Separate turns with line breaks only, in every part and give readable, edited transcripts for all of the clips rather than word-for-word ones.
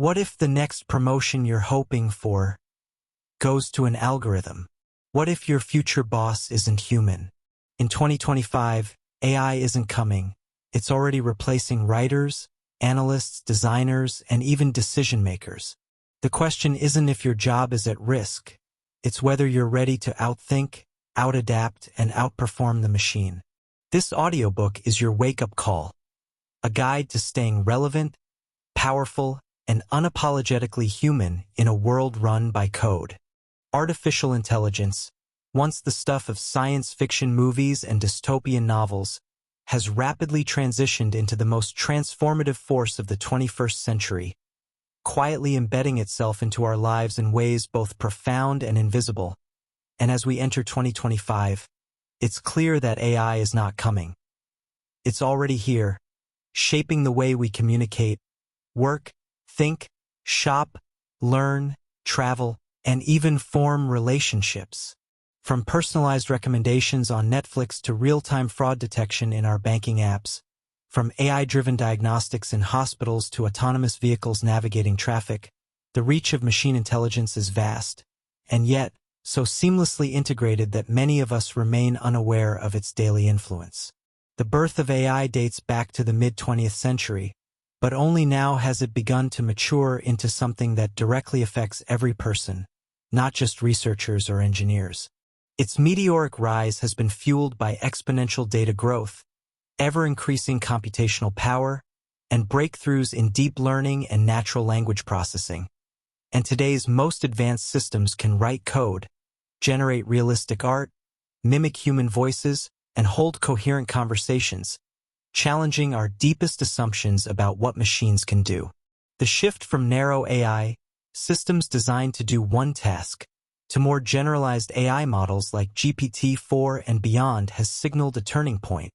What if the next promotion you're hoping for goes to an algorithm? What if your future boss isn't human? In 2025, AI isn't coming. It's already replacing writers, analysts, designers, and even decision makers. The question isn't if your job is at risk. It's whether you're ready to outthink, outadapt, and outperform the machine. This audiobook is your wake-up call, a guide to staying relevant, powerful, and unapologetically human in a world run by code. Artificial intelligence, once the stuff of science fiction movies and dystopian novels, has rapidly transitioned into the most transformative force of the 21st century, quietly embedding itself into our lives in ways both profound and invisible. And as we enter 2025, it's clear that AI is not coming. It's already here, shaping the way we communicate, work, think, shop, learn, travel, and even form relationships. From personalized recommendations on Netflix to real-time fraud detection in our banking apps, from AI-driven diagnostics in hospitals to autonomous vehicles navigating traffic, the reach of machine intelligence is vast, and yet so seamlessly integrated that many of us remain unaware of its daily influence. The birth of AI dates back to the mid-20th century, but only now has it begun to mature into something that directly affects every person, not just researchers or engineers. Its meteoric rise has been fueled by exponential data growth, ever-increasing computational power, and breakthroughs in deep learning and natural language processing. And today's most advanced systems can write code, generate realistic art, mimic human voices, and hold coherent conversations, challenging our deepest assumptions about what machines can do. The shift from narrow AI, systems designed to do one task, to more generalized AI models like GPT-4 and beyond has signaled a turning point.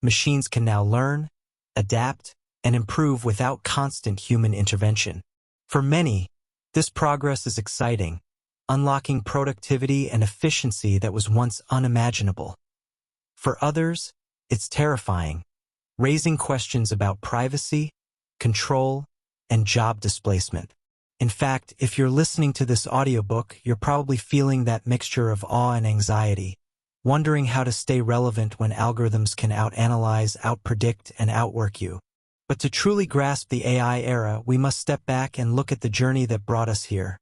Machines can now learn, adapt, and improve without constant human intervention. For many, this progress is exciting, unlocking productivity and efficiency that was once unimaginable. For others, it's terrifying, raising questions about privacy, control, and job displacement. In fact, if you're listening to this audiobook, you're probably feeling that mixture of awe and anxiety, wondering how to stay relevant when algorithms can out-analyze, out-predict, and outwork you. But to truly grasp the AI era, we must step back and look at the journey that brought us here.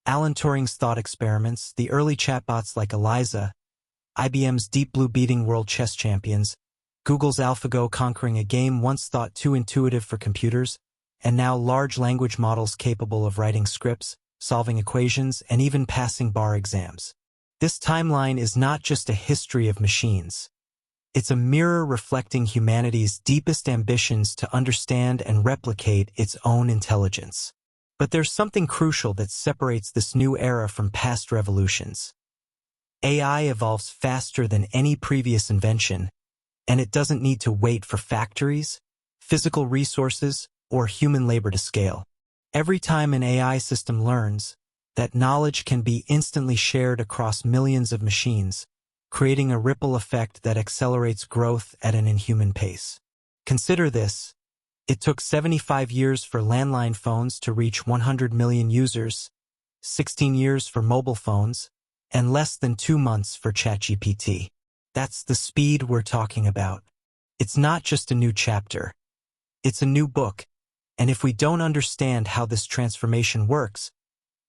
Alan Turing's thought experiments, the early chatbots like Eliza, IBM's Deep Blue beating world chess champions, Google's AlphaGo conquering a game once thought too intuitive for computers, and now large language models capable of writing scripts, solving equations, and even passing bar exams. This timeline is not just a history of machines. It's a mirror reflecting humanity's deepest ambitions to understand and replicate its own intelligence. But there's something crucial that separates this new era from past revolutions. AI evolves faster than any previous invention, and it doesn't need to wait for factories, physical resources, or human labor to scale. Every time an AI system learns, that knowledge can be instantly shared across millions of machines, creating a ripple effect that accelerates growth at an inhuman pace. Consider this. It took 75 years for landline phones to reach 100 million users, 16 years for mobile phones, and less than 2 months for ChatGPT. That's the speed we're talking about. It's not just a new chapter. It's a new book, and if we don't understand how this transformation works,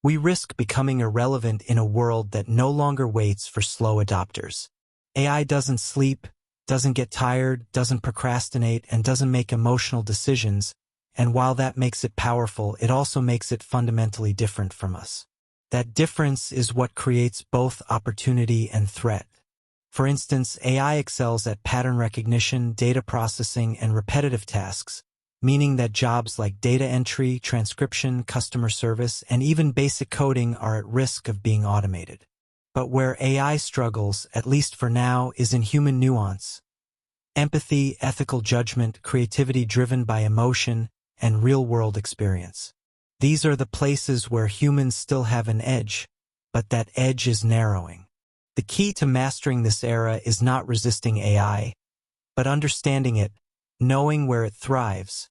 we risk becoming irrelevant in a world that no longer waits for slow adopters. AI doesn't sleep, doesn't get tired, doesn't procrastinate, and doesn't make emotional decisions, and while that makes it powerful, it also makes it fundamentally different from us. That difference is what creates both opportunity and threat. For instance, AI excels at pattern recognition, data processing, and repetitive tasks, meaning that jobs like data entry, transcription, customer service, and even basic coding are at risk of being automated. But where AI struggles, at least for now, is in human nuance. Empathy, ethical judgment, creativity driven by emotion, and real-world experience. These are the places where humans still have an edge, but that edge is narrowing. The key to mastering this era is not resisting AI, but understanding it, knowing where it thrives,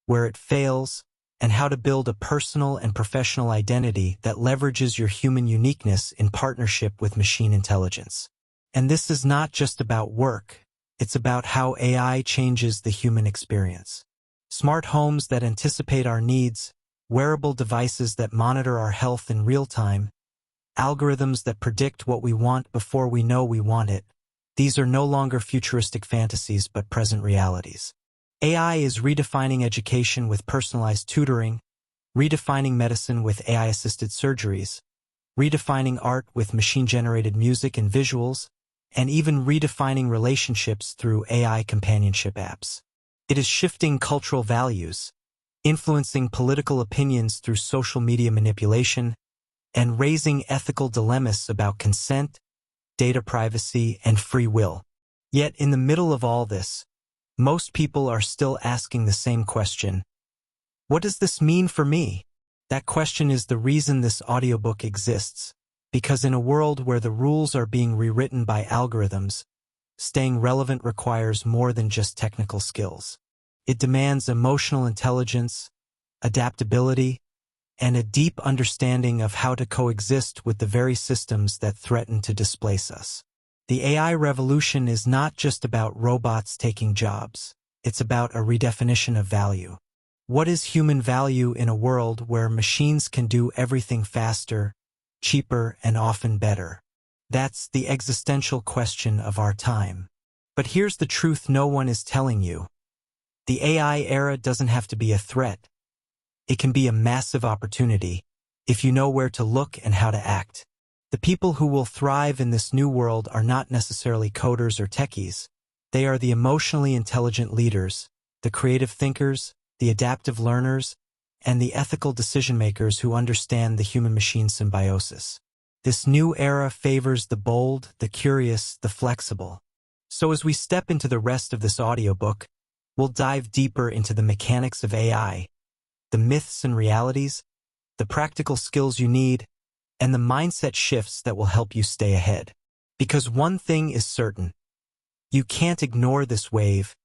where it fails, and how to build a personal and professional identity that leverages your human uniqueness in partnership with machine intelligence. And this is not just about work, it's about how AI changes the human experience. Smart homes that anticipate our needs, wearable devices that monitor our health in real time, algorithms that predict what we want before we know we want it. These are no longer futuristic fantasies but present realities. AI is redefining education with personalized tutoring, redefining medicine with AI-assisted surgeries, redefining art with machine-generated music and visuals, and even redefining relationships through AI companionship apps. It is shifting cultural values, influencing political opinions through social media manipulation, and raising ethical dilemmas about consent, data privacy, and free will. Yet in the middle of all this, most people are still asking the same question. What does this mean for me? That question is the reason this audiobook exists, because in a world where the rules are being rewritten by algorithms, staying relevant requires more than just technical skills. It demands emotional intelligence, adaptability, and a deep understanding of how to coexist with the very systems that threaten to displace us. The AI revolution is not just about robots taking jobs. It's about a redefinition of value. What is human value in a world where machines can do everything faster, cheaper, and often better? That's the existential question of our time. But here's the truth no one is telling you. The AI era doesn't have to be a threat. It can be a massive opportunity if you know where to look and how to act. The people who will thrive in this new world are not necessarily coders or techies. They are the emotionally intelligent leaders, the creative thinkers, the adaptive learners, and the ethical decision-makers who understand the human-machine symbiosis. This new era favors the bold, the curious, the flexible. So as we step into the rest of this audiobook, we'll dive deeper into the mechanics of AI, the myths and realities, the practical skills you need, and the mindset shifts that will help you stay ahead. Because one thing is certain, you can't ignore this wave.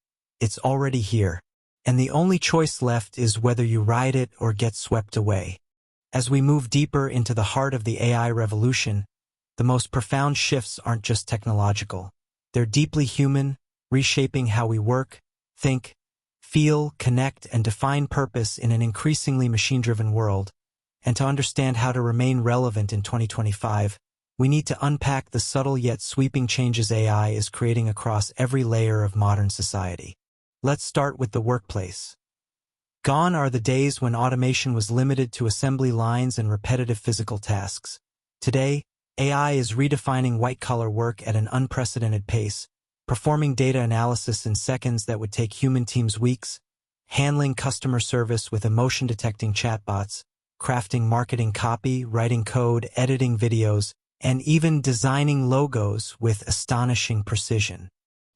It's already here, and the only choice left is whether you ride it or get swept away. As we move deeper into the heart of the AI revolution, the most profound shifts aren't just technological. They're deeply human, reshaping how we work, think, feel, connect, and define purpose in an increasingly machine-driven world. And to understand how to remain relevant in 2025, we need to unpack the subtle yet sweeping changes AI is creating across every layer of modern society. Let's start with the workplace. Gone are the days when automation was limited to assembly lines and repetitive physical tasks. Today, AI is redefining white-collar work at an unprecedented pace, performing data analysis in seconds that would take human teams weeks, handling customer service with emotion-detecting chatbots, crafting marketing copy, writing code, editing videos, and even designing logos with astonishing precision.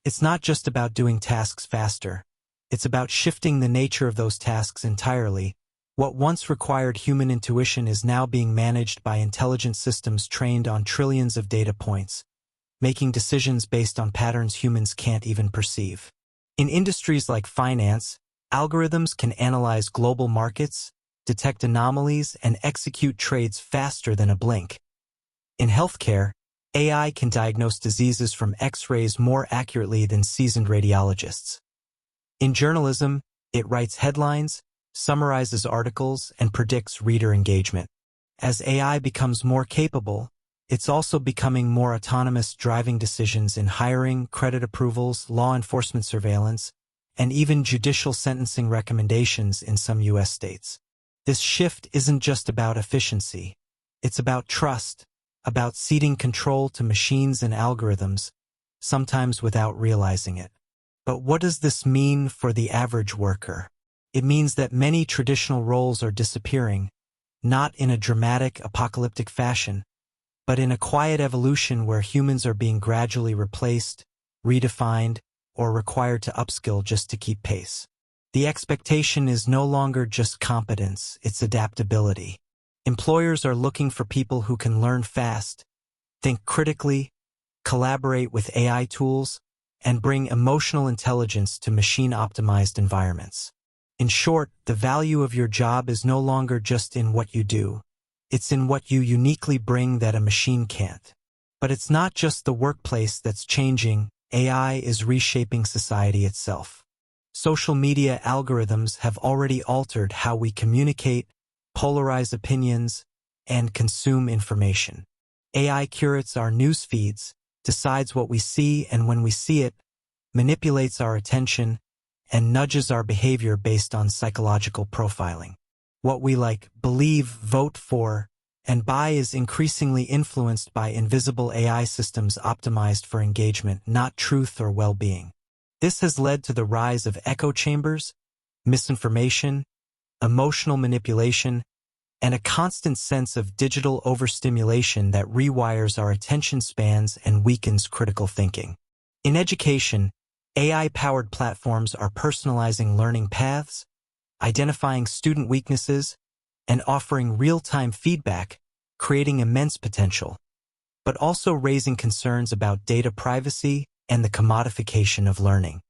It's not just about doing tasks faster. It's about shifting the nature of those tasks entirely. What once required human intuition is now being managed by intelligent systems trained on trillions of data points, making decisions based on patterns humans can't even perceive. In industries like finance, algorithms can analyze global markets, detect anomalies, and execute trades faster than a blink. In healthcare, AI can diagnose diseases from X-rays more accurately than seasoned radiologists. In journalism, it writes headlines, summarizes articles, and predicts reader engagement. As AI becomes more capable, it's also becoming more autonomous, driving decisions in hiring, credit approvals, law enforcement surveillance, and even judicial sentencing recommendations in some U.S. states. This shift isn't just about efficiency. It's about trust, about ceding control to machines and algorithms, sometimes without realizing it. But what does this mean for the average worker? It means that many traditional roles are disappearing, not in a dramatic, apocalyptic fashion, but in a quiet evolution where humans are being gradually replaced, redefined, or required to upskill just to keep pace. The expectation is no longer just competence, it's adaptability. Employers are looking for people who can learn fast, think critically, collaborate with AI tools, and bring emotional intelligence to machine-optimized environments. In short, the value of your job is no longer just in what you do. It's in what you uniquely bring that a machine can't. But it's not just the workplace that's changing. AI is reshaping society itself. Social media algorithms have already altered how we communicate, polarize opinions, and consume information. AI curates our news feeds, decides what we see and when we see it, manipulates our attention, and nudges our behavior based on psychological profiling. What we like, believe, vote for, and buy is increasingly influenced by invisible AI systems optimized for engagement, not truth or well-being. This has led to the rise of echo chambers, misinformation, emotional manipulation, and a constant sense of digital overstimulation that rewires our attention spans and weakens critical thinking. In education, AI-powered platforms are personalizing learning paths, identifying student weaknesses, and offering real-time feedback, creating immense potential, but also raising concerns about data privacy and the commodification of learning.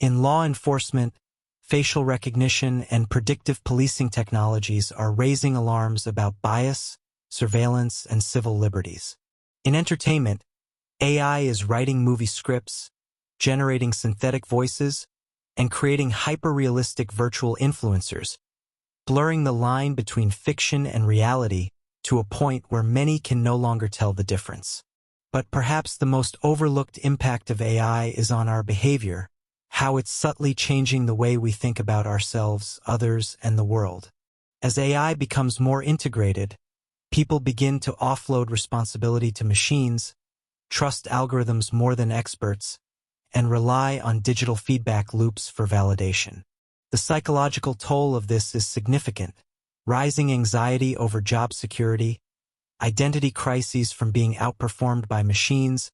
In law enforcement, facial recognition and predictive policing technologies are raising alarms about bias, surveillance, and civil liberties. In entertainment, AI is writing movie scripts, generating synthetic voices, and creating hyper-realistic virtual influencers, blurring the line between fiction and reality to a point where many can no longer tell the difference. But perhaps the most overlooked impact of AI is on our behavior, how it's subtly changing the way we think about ourselves, others, and the world. As AI becomes more integrated, people begin to offload responsibility to machines, trust algorithms more than experts, and rely on digital feedback loops for validation. The psychological toll of this is significant: rising anxiety over job security, identity crises from being outperformed by machines,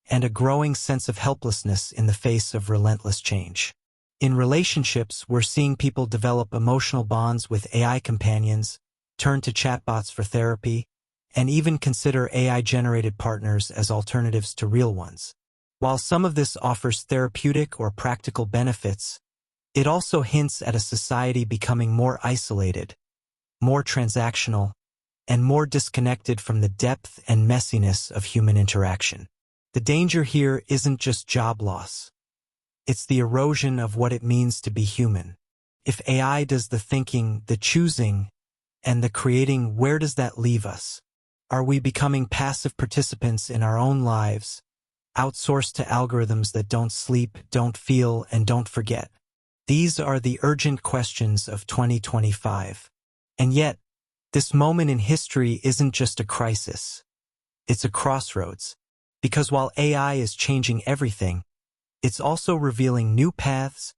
and a growing sense of helplessness in the face of relentless change. In relationships, we're seeing people develop emotional bonds with AI companions, turn to chatbots for therapy, and even consider AI-generated partners as alternatives to real ones. While some of this offers therapeutic or practical benefits, it also hints at a society becoming more isolated, more transactional, and more disconnected from the depth and messiness of human interaction. The danger here isn't just job loss. It's the erosion of what it means to be human. If AI does the thinking, the choosing, and the creating, where does that leave us? Are we becoming passive participants in our own lives, outsourced to algorithms that don't sleep, don't feel, and don't forget? These are the urgent questions of 2025. And yet, this moment in history isn't just a crisis. It's a crossroads. Because while AI is changing everything, it's also revealing new paths,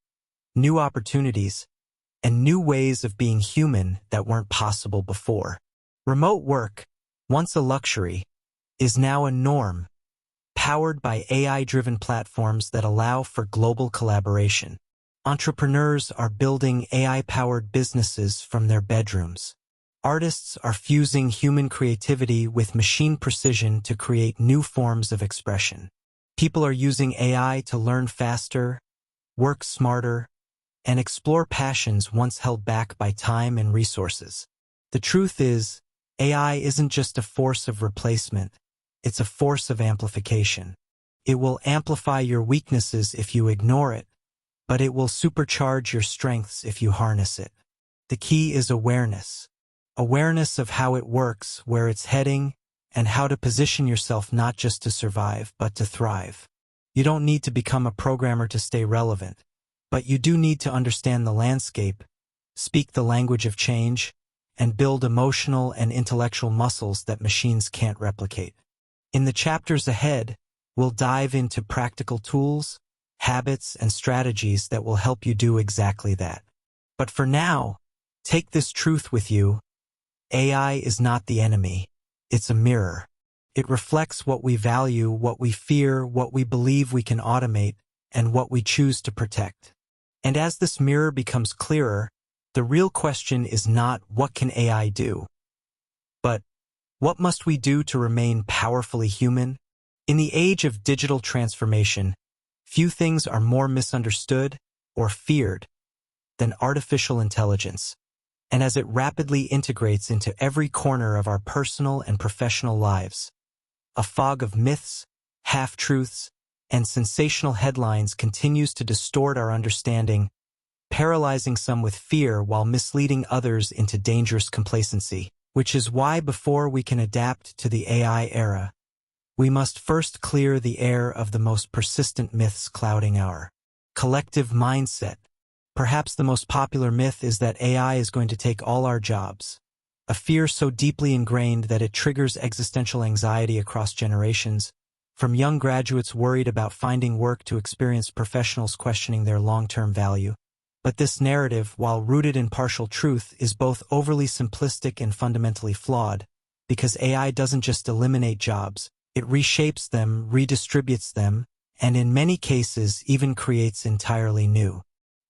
new opportunities, and new ways of being human that weren't possible before. Remote work, once a luxury, is now a norm, powered by AI-driven platforms that allow for global collaboration. Entrepreneurs are building AI-powered businesses from their bedrooms. Artists are fusing human creativity with machine precision to create new forms of expression. People are using AI to learn faster, work smarter, and explore passions once held back by time and resources. The truth is, AI isn't just a force of replacement, it's a force of amplification. It will amplify your weaknesses if you ignore it, but it will supercharge your strengths if you harness it. The key is awareness. Awareness of how it works, where it's heading, and how to position yourself not just to survive, but to thrive. You don't need to become a programmer to stay relevant, but you do need to understand the landscape, speak the language of change, and build emotional and intellectual muscles that machines can't replicate. In the chapters ahead, we'll dive into practical tools, habits, and strategies that will help you do exactly that. But for now, take this truth with you: AI is not the enemy, it's a mirror. It reflects what we value, what we fear, what we believe we can automate, and what we choose to protect. And as this mirror becomes clearer, the real question is not what can AI do, but what must we do to remain powerfully human? In the age of digital transformation, few things are more misunderstood or feared than artificial intelligence, and as it rapidly integrates into every corner of our personal and professional lives. A fog of myths, half-truths, and sensational headlines continues to distort our understanding, paralyzing some with fear while misleading others into dangerous complacency, which is why before we can adapt to the AI era, we must first clear the air of the most persistent myths clouding our collective mindset. Perhaps the most popular myth is that AI is going to take all our jobs, a fear so deeply ingrained that it triggers existential anxiety across generations, from young graduates worried about finding work to experienced professionals questioning their long-term value. But this narrative, while rooted in partial truth, is both overly simplistic and fundamentally flawed, because AI doesn't just eliminate jobs, it reshapes them, redistributes them, and in many cases even creates entirely new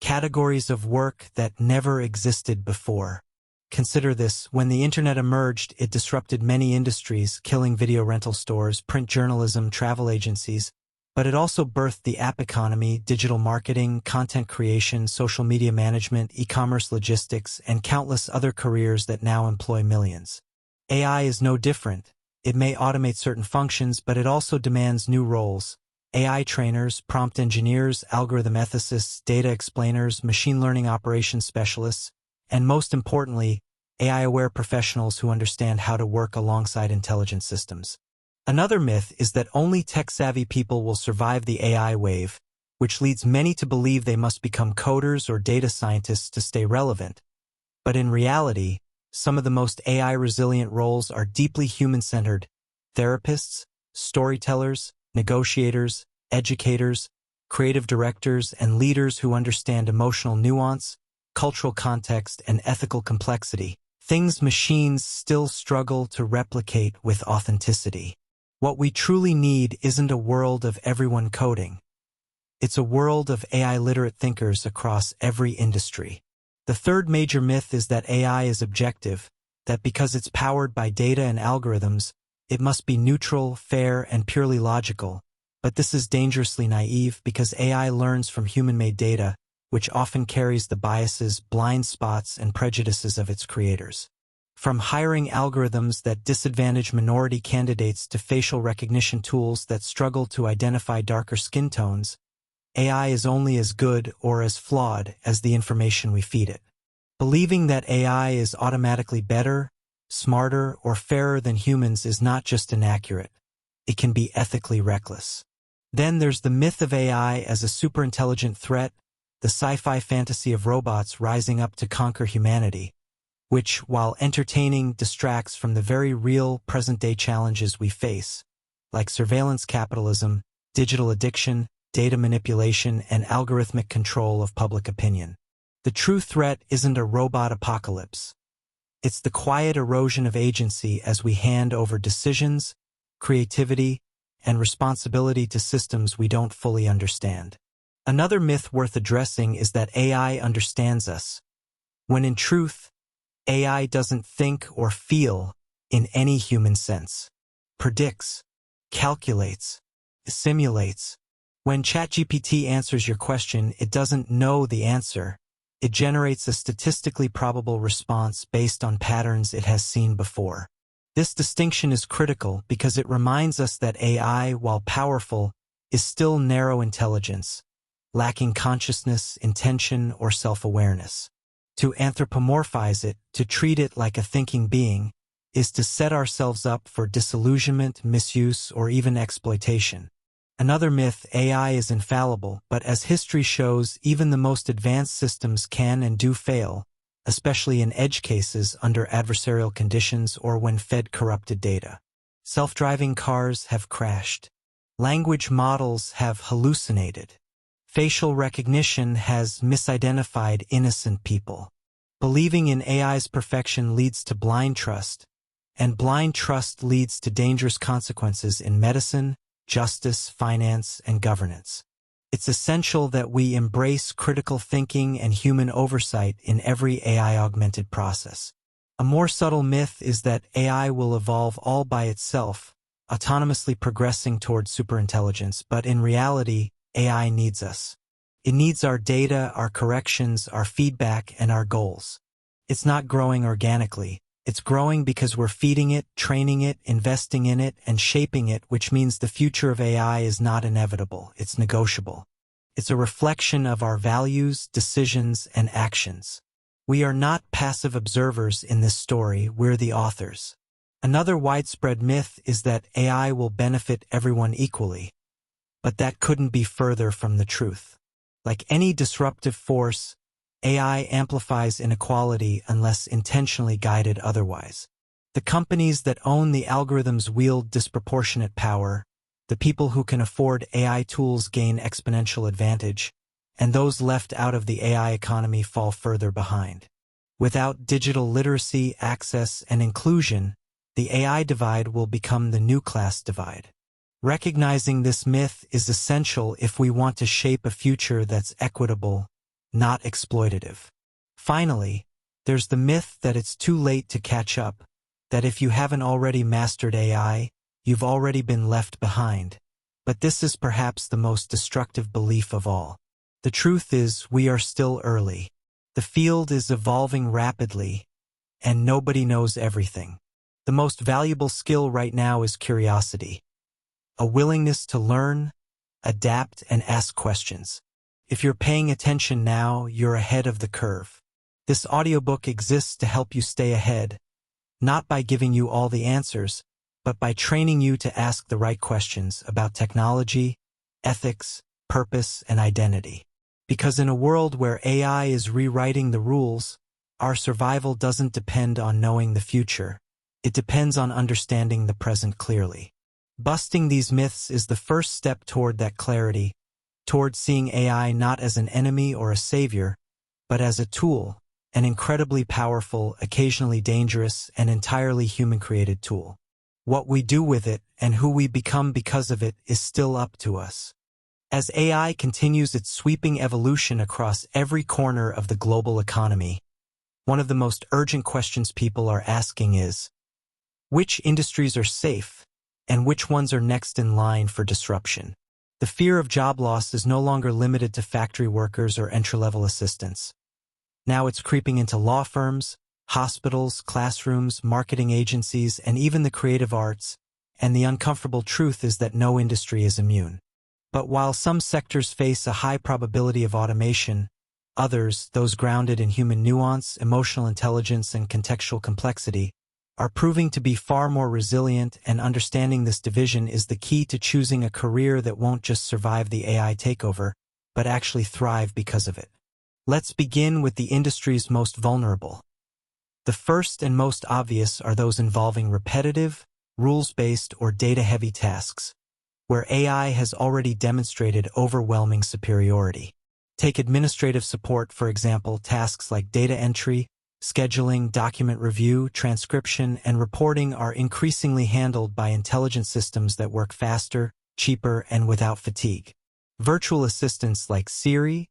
categories of work that never existed before. Consider this: when the internet emerged, it disrupted many industries, killing video rental stores, print journalism, travel agencies, but it also birthed the app economy, digital marketing, content creation, social media management, e-commerce logistics, and countless other careers that now employ millions. AI is no different. It may automate certain functions, but it also demands new roles. AI trainers, prompt engineers, algorithm ethicists, data explainers, machine learning operations specialists, and most importantly, AI-aware professionals who understand how to work alongside intelligent systems. Another myth is that only tech-savvy people will survive the AI wave, which leads many to believe they must become coders or data scientists to stay relevant. But in reality, some of the most AI-resilient roles are deeply human-centered: therapists, storytellers, negotiators, educators, creative directors, and leaders who understand emotional nuance, cultural context, and ethical complexity, things machines still struggle to replicate with authenticity. What we truly need isn't a world of everyone coding. It's a world of AI-literate thinkers across every industry. The third major myth is that AI is objective, that because it's powered by data and algorithms, it must be neutral, fair, and purely logical. But this is dangerously naive because AI learns from human-made data, which often carries the biases, blind spots, and prejudices of its creators. From hiring algorithms that disadvantage minority candidates to facial recognition tools that struggle to identify darker skin tones, AI is only as good or as flawed as the information we feed it. Believing that AI is automatically better, smarter, or fairer than humans is not just inaccurate. It can be ethically reckless. Then there's the myth of AI as a superintelligent threat, the sci-fi fantasy of robots rising up to conquer humanity, which, while entertaining, distracts from the very real present-day challenges we face, like surveillance capitalism, digital addiction, data manipulation, and algorithmic control of public opinion. The true threat isn't a robot apocalypse. It's the quiet erosion of agency as we hand over decisions, creativity, and responsibility to systems we don't fully understand. Another myth worth addressing is that AI understands us, when in truth, AI doesn't think or feel in any human sense. Predicts, calculates, simulates. When ChatGPT answers your question, it doesn't know the answer. It generates a statistically probable response based on patterns it has seen before. This distinction is critical because it reminds us that AI, while powerful, is still narrow intelligence, lacking consciousness, intention, or self-awareness. To anthropomorphize it, to treat it like a thinking being, is to set ourselves up for disillusionment, misuse, or even exploitation. Another myth: AI is infallible, but as history shows, even the most advanced systems can and do fail, especially in edge cases under adversarial conditions or when fed corrupted data. Self-driving cars have crashed. Language models have hallucinated. Facial recognition has misidentified innocent people. Believing in AI's perfection leads to blind trust, and blind trust leads to dangerous consequences in medicine, justice, finance, and governance. It's essential that we embrace critical thinking and human oversight in every AI-augmented process. A more subtle myth is that AI will evolve all by itself, autonomously progressing toward superintelligence, but in reality, AI needs us. It needs our data, our corrections, our feedback, and our goals. It's not growing organically. It's growing because we're feeding it, training it, investing in it, and shaping it, which means the future of AI is not inevitable, it's negotiable. It's a reflection of our values, decisions, and actions. We are not passive observers in this story, we're the authors. Another widespread myth is that AI will benefit everyone equally, but that couldn't be further from the truth. Like any disruptive force, AI amplifies inequality unless intentionally guided otherwise. The companies that own the algorithms wield disproportionate power, the people who can afford AI tools gain exponential advantage, and those left out of the AI economy fall further behind. Without digital literacy, access, and inclusion, the AI divide will become the new class divide. Recognizing this myth is essential if we want to shape a future that's equitable, not exploitative. Finally, there's the myth that it's too late to catch up, that if you haven't already mastered AI, you've already been left behind. But this is perhaps the most destructive belief of all. The truth is, we are still early. The field is evolving rapidly, and nobody knows everything. The most valuable skill right now is curiosity, a willingness to learn, adapt, and ask questions. If you're paying attention now, you're ahead of the curve. This audiobook exists to help you stay ahead, not by giving you all the answers, but by training you to ask the right questions about technology, ethics, purpose, and identity. Because in a world where AI is rewriting the rules, our survival doesn't depend on knowing the future. It depends on understanding the present clearly. Busting these myths is the first step toward that clarity, toward seeing AI not as an enemy or a savior, but as a tool, an incredibly powerful, occasionally dangerous, and entirely human-created tool. What we do with it and who we become because of it is still up to us. As AI continues its sweeping evolution across every corner of the global economy, one of the most urgent questions people are asking is, which industries are safe, and which ones are next in line for disruption? The fear of job loss is no longer limited to factory workers or entry-level assistants. Now it's creeping into law firms, hospitals, classrooms, marketing agencies, and even the creative arts, and the uncomfortable truth is that no industry is immune. But while some sectors face a high probability of automation, others, those grounded in human nuance, emotional intelligence, and contextual complexity, are proving to be far more resilient, and understanding this division is the key to choosing a career that won't just survive the AI takeover, but actually thrive because of it. Let's begin with the industries most vulnerable. The first and most obvious are those involving repetitive, rules-based, or data-heavy tasks, where AI has already demonstrated overwhelming superiority. Take administrative support, for example. Tasks like data entry, scheduling, document review, transcription, and reporting are increasingly handled by intelligent systems that work faster, cheaper, and without fatigue. Virtual assistants like Siri,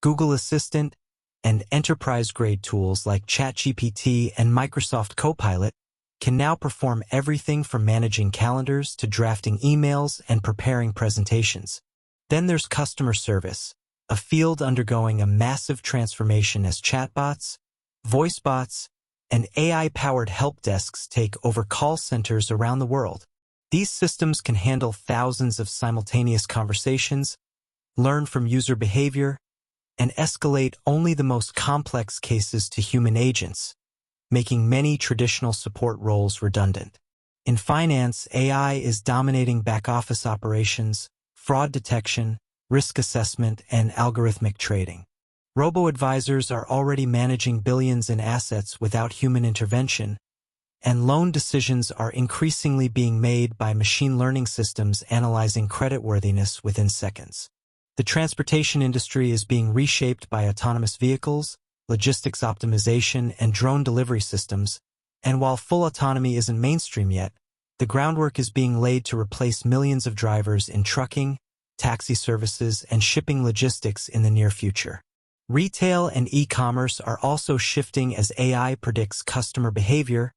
Google Assistant, and enterprise-grade tools like ChatGPT and Microsoft Copilot can now perform everything from managing calendars to drafting emails and preparing presentations. Then there's customer service, a field undergoing a massive transformation as chatbots, voice bots, and AI-powered help desks take over call centers around the world. These systems can handle thousands of simultaneous conversations, learn from user behavior, and escalate only the most complex cases to human agents, making many traditional support roles redundant. In finance, AI is dominating back-office operations, fraud detection, risk assessment, and algorithmic trading. Robo-advisors are already managing billions in assets without human intervention, and loan decisions are increasingly being made by machine learning systems analyzing creditworthiness within seconds. The transportation industry is being reshaped by autonomous vehicles, logistics optimization, and drone delivery systems, and while full autonomy isn't mainstream yet, the groundwork is being laid to replace millions of drivers in trucking, taxi services, and shipping logistics in the near future. Retail and e-commerce are also shifting as AI predicts customer behavior,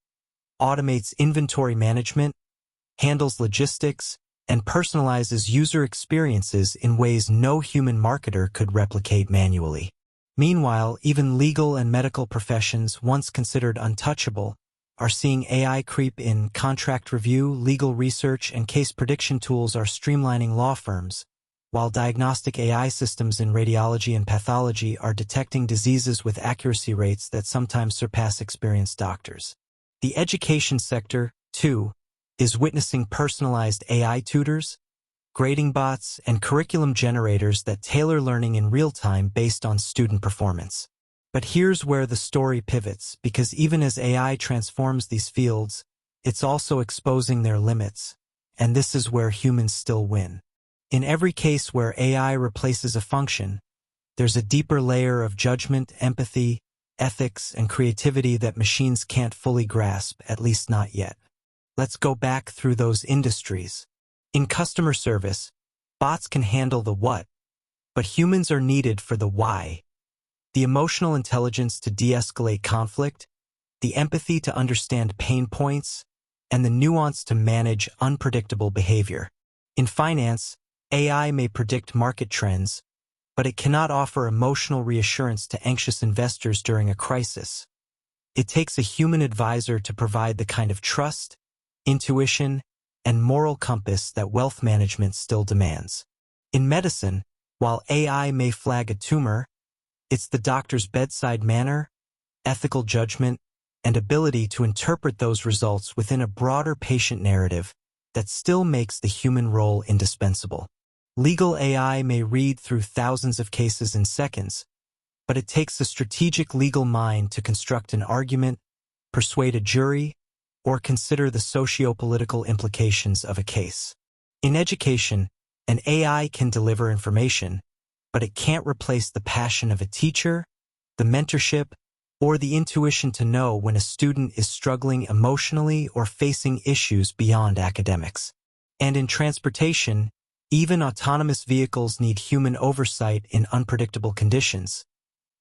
automates inventory management, handles logistics, and personalizes user experiences in ways no human marketer could replicate manually. Meanwhile, even legal and medical professions once considered untouchable are seeing AI creep in. Contract review, legal research, and case prediction tools are streamlining law firms, while diagnostic AI systems in radiology and pathology are detecting diseases with accuracy rates that sometimes surpass experienced doctors. The education sector, too, is witnessing personalized AI tutors, grading bots, and curriculum generators that tailor learning in real time based on student performance. But here's where the story pivots, because even as AI transforms these fields, it's also exposing their limits, and this is where humans still win. In every case where AI replaces a function, there's a deeper layer of judgment, empathy, ethics, and creativity that machines can't fully grasp, at least not yet. Let's go back through those industries. In customer service, bots can handle the what, but humans are needed for the why. The emotional intelligence to de-escalate conflict, the empathy to understand pain points, and the nuance to manage unpredictable behavior. In finance, AI may predict market trends, but it cannot offer emotional reassurance to anxious investors during a crisis. It takes a human advisor to provide the kind of trust, intuition, and moral compass that wealth management still demands. In medicine, while AI may flag a tumor, it's the doctor's bedside manner, ethical judgment, and ability to interpret those results within a broader patient narrative that still makes the human role indispensable. Legal AI may read through thousands of cases in seconds, but it takes a strategic legal mind to construct an argument, persuade a jury, or consider the socio-political implications of a case. In education, an AI can deliver information, but it can't replace the passion of a teacher, the mentorship, or the intuition to know when a student is struggling emotionally or facing issues beyond academics. And in transportation, even autonomous vehicles need human oversight in unpredictable conditions,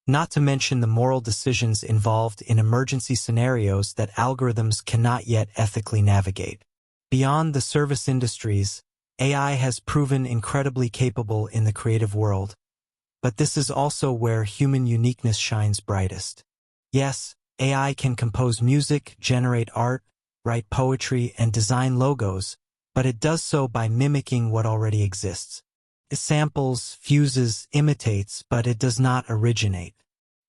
not to mention the moral decisions involved in emergency scenarios that algorithms cannot yet ethically navigate. Beyond the service industries, AI has proven incredibly capable in the creative world, but this is also where human uniqueness shines brightest. Yes, AI can compose music, generate art, write poetry, and design logos, but it does so by mimicking what already exists. It samples, fuses, imitates, but it does not originate.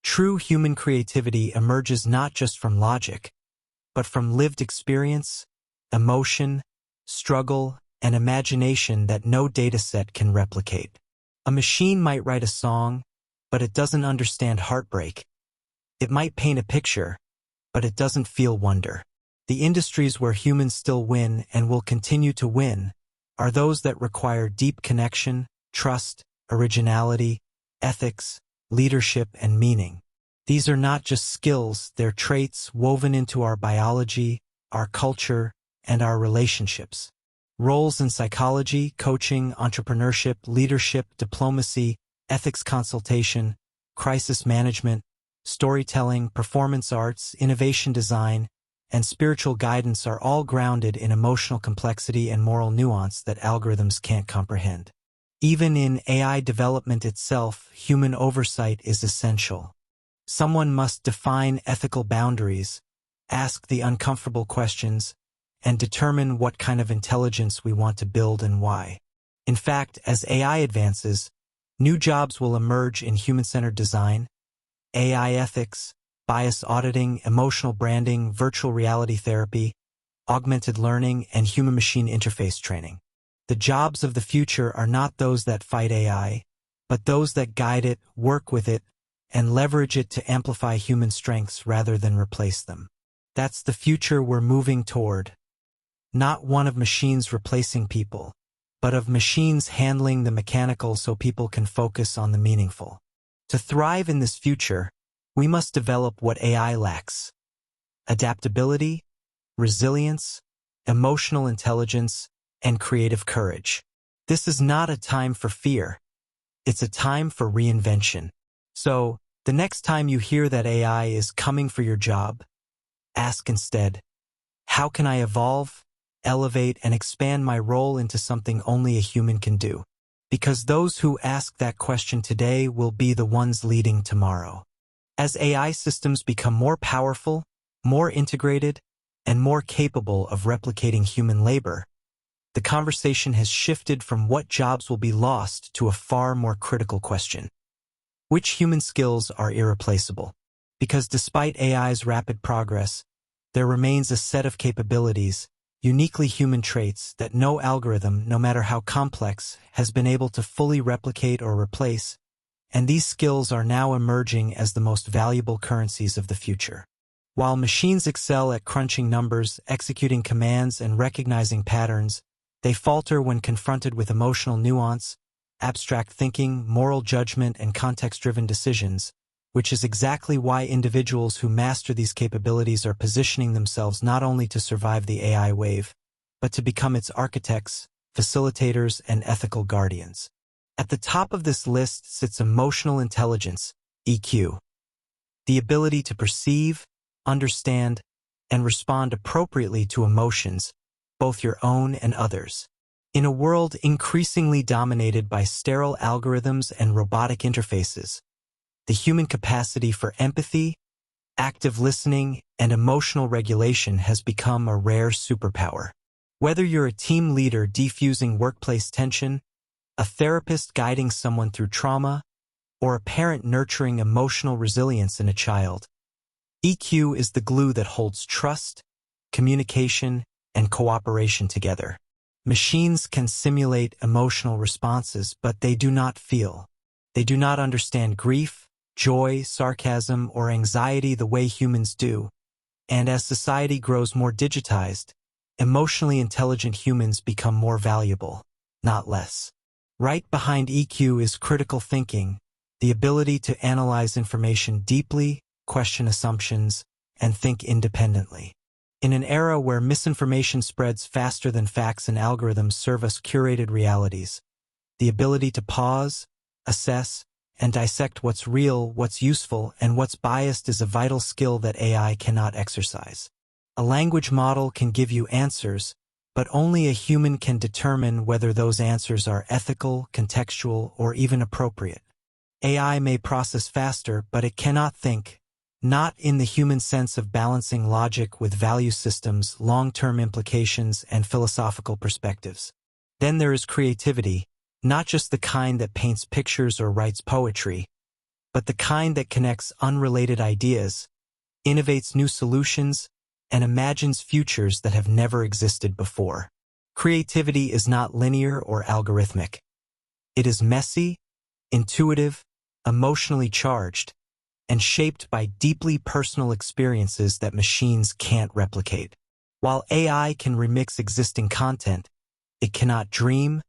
True human creativity emerges not just from logic, but from lived experience, emotion, struggle, and imagination that no dataset can replicate. A machine might write a song, but it doesn't understand heartbreak. It might paint a picture, but it doesn't feel wonder. The industries where humans still win and will continue to win are those that require deep connection, trust, originality, ethics, leadership, and meaning. These are not just skills, they're traits woven into our biology, our culture, and our relationships. Roles in psychology, coaching, entrepreneurship, leadership, diplomacy, ethics consultation, crisis management, storytelling, performance arts, innovation design, and spiritual guidance are all grounded in emotional complexity and moral nuance that algorithms can't comprehend. Even in AI development itself, human oversight is essential. Someone must define ethical boundaries, ask the uncomfortable questions, and determine what kind of intelligence we want to build and why. In fact, as AI advances, new jobs will emerge in human-centered design, AI ethics, bias auditing, emotional branding, virtual reality therapy, augmented learning, and human-machine interface training. The jobs of the future are not those that fight AI, but those that guide it, work with it, and leverage it to amplify human strengths rather than replace them. That's the future we're moving toward. Not one of machines replacing people, but of machines handling the mechanical so people can focus on the meaningful. To thrive in this future, we must develop what AI lacks: adaptability, resilience, emotional intelligence, and creative courage. This is not a time for fear. It's a time for reinvention. So, the next time you hear that AI is coming for your job, ask instead, how can I evolve, elevate, and expand my role into something only a human can do? Because those who ask that question today will be the ones leading tomorrow. As AI systems become more powerful, more integrated, and more capable of replicating human labor, the conversation has shifted from what jobs will be lost to a far more critical question. Which human skills are irreplaceable? Because despite AI's rapid progress, there remains a set of capabilities, uniquely human traits that no algorithm, no matter how complex, has been able to fully replicate or replace, and these skills are now emerging as the most valuable currencies of the future. While machines excel at crunching numbers, executing commands, and recognizing patterns, they falter when confronted with emotional nuance, abstract thinking, moral judgment, and context-driven decisions, which is exactly why individuals who master these capabilities are positioning themselves not only to survive the AI wave, but to become its architects, facilitators, and ethical guardians. At the top of this list sits emotional intelligence, EQ, the ability to perceive, understand, and respond appropriately to emotions, both your own and others. In a world increasingly dominated by sterile algorithms and robotic interfaces, the human capacity for empathy, active listening, and emotional regulation has become a rare superpower. Whether you're a team leader defusing workplace tension, a therapist guiding someone through trauma, or a parent nurturing emotional resilience in a child, EQ is the glue that holds trust, communication, and cooperation together. Machines can simulate emotional responses, but they do not feel. They do not understand grief, joy, sarcasm, or anxiety the way humans do. And as society grows more digitized, emotionally intelligent humans become more valuable, not less. Right behind EQ is critical thinking, the ability to analyze information deeply, question assumptions, and think independently. In an era where misinformation spreads faster than facts and algorithms serve us curated realities, the ability to pause, assess, and dissect what's real, what's useful, and what's biased is a vital skill that AI cannot exercise. A language model can give you answers, but only a human can determine whether those answers are ethical, contextual, or even appropriate. AI may process faster, but it cannot think, not in the human sense of balancing logic with value systems, long-term implications, and philosophical perspectives. Then there is creativity, not just the kind that paints pictures or writes poetry, but the kind that connects unrelated ideas, innovates new solutions, and imagines futures that have never existed before. Creativity is not linear or algorithmic. It is messy, intuitive, emotionally charged, and shaped by deeply personal experiences that machines can't replicate. While AI can remix existing content, it cannot dream,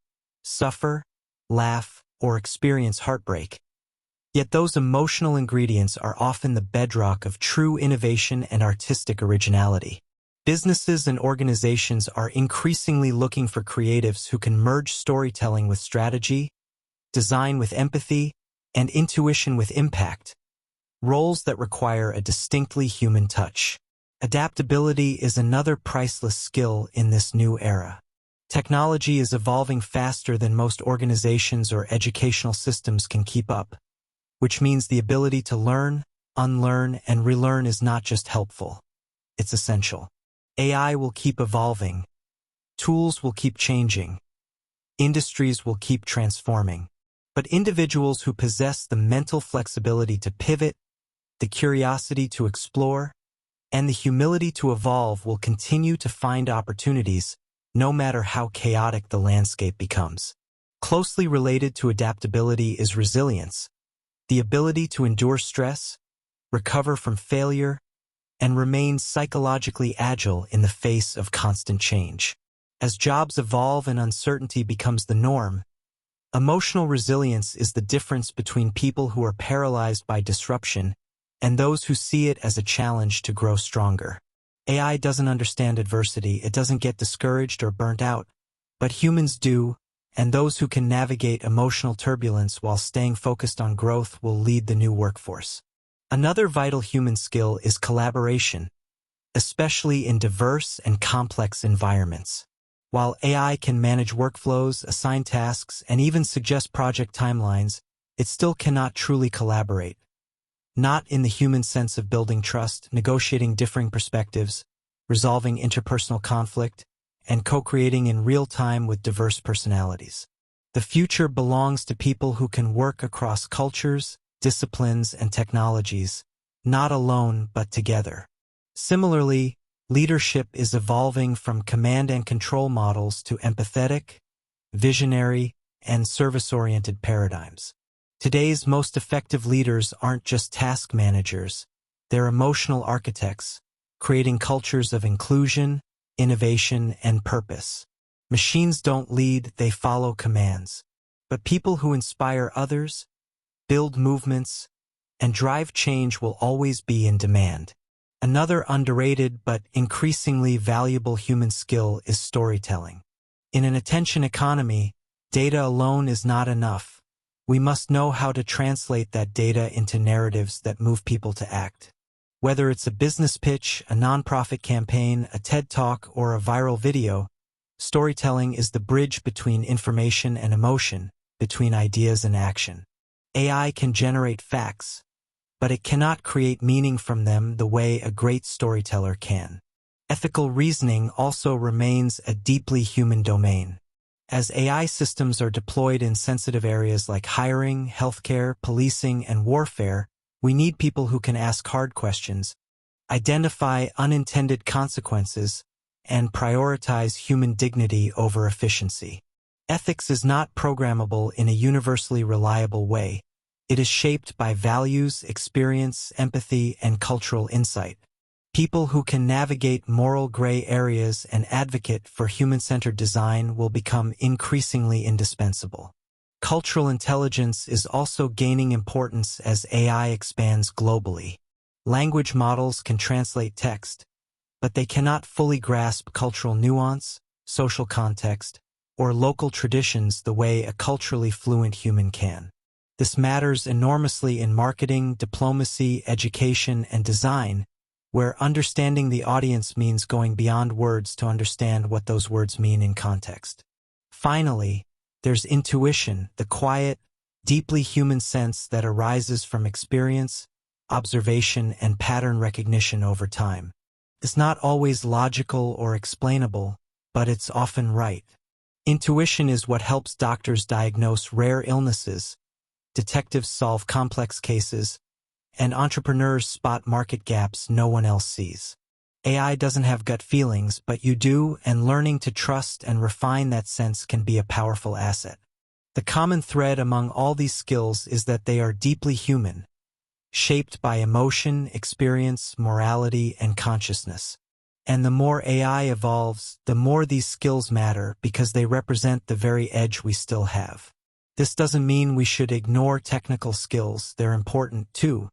suffer, laugh, or experience heartbreak. Yet those emotional ingredients are often the bedrock of true innovation and artistic originality. Businesses and organizations are increasingly looking for creatives who can merge storytelling with strategy, design with empathy, and intuition with impact, roles that require a distinctly human touch. Adaptability is another priceless skill in this new era. Technology is evolving faster than most organizations or educational systems can keep up, which means the ability to learn, unlearn, and relearn is not just helpful. It's essential. AI will keep evolving. Tools will keep changing. Industries will keep transforming. But individuals who possess the mental flexibility to pivot, the curiosity to explore, and the humility to evolve will continue to find opportunities, no matter how chaotic the landscape becomes. Closely related to adaptability is resilience, the ability to endure stress, recover from failure, and remain psychologically agile in the face of constant change. As jobs evolve and uncertainty becomes the norm, emotional resilience is the difference between people who are paralyzed by disruption and those who see it as a challenge to grow stronger. AI doesn't understand adversity, it doesn't get discouraged or burnt out, but humans do, and those who can navigate emotional turbulence while staying focused on growth will lead the new workforce. Another vital human skill is collaboration, especially in diverse and complex environments. While AI can manage workflows, assign tasks, and even suggest project timelines, it still cannot truly collaborate. Not in the human sense of building trust, negotiating differing perspectives, resolving interpersonal conflict, and co-creating in real time with diverse personalities. The future belongs to people who can work across cultures, disciplines, and technologies, not alone but together. Similarly, leadership is evolving from command and control models to empathetic, visionary, and service-oriented paradigms. Today's most effective leaders aren't just task managers, they're emotional architects, creating cultures of inclusion, innovation, and purpose. Machines don't lead, they follow commands. But people who inspire others, build movements, and drive change will always be in demand. Another underrated but increasingly valuable human skill is storytelling. In an attention economy, data alone is not enough. We must know how to translate that data into narratives that move people to act. Whether it's a business pitch, a nonprofit campaign, a TED Talk, or a viral video, storytelling is the bridge between information and emotion, between ideas and action. AI can generate facts, but it cannot create meaning from them the way a great storyteller can. Ethical reasoning also remains a deeply human domain. As AI systems are deployed in sensitive areas like hiring, healthcare, policing, and warfare, we need people who can ask hard questions, identify unintended consequences, and prioritize human dignity over efficiency. Ethics is not programmable in a universally reliable way. It is shaped by values, experience, empathy, and cultural insight. People who can navigate moral gray areas and advocate for human-centered design will become increasingly indispensable. Cultural intelligence is also gaining importance as AI expands globally. Language models can translate text, but they cannot fully grasp cultural nuance, social context, or local traditions the way a culturally fluent human can. This matters enormously in marketing, diplomacy, education, and design, where understanding the audience means going beyond words to understand what those words mean in context. Finally, there's intuition, the quiet, deeply human sense that arises from experience, observation, and pattern recognition over time. It's not always logical or explainable, but it's often right. Intuition is what helps doctors diagnose rare illnesses, detectives solve complex cases, and entrepreneurs spot market gaps no one else sees. AI doesn't have gut feelings, but you do, and learning to trust and refine that sense can be a powerful asset. The common thread among all these skills is that they are deeply human, shaped by emotion, experience, morality, and consciousness. And the more AI evolves, the more these skills matter because they represent the very edge we still have. This doesn't mean we should ignore technical skills, they're important too,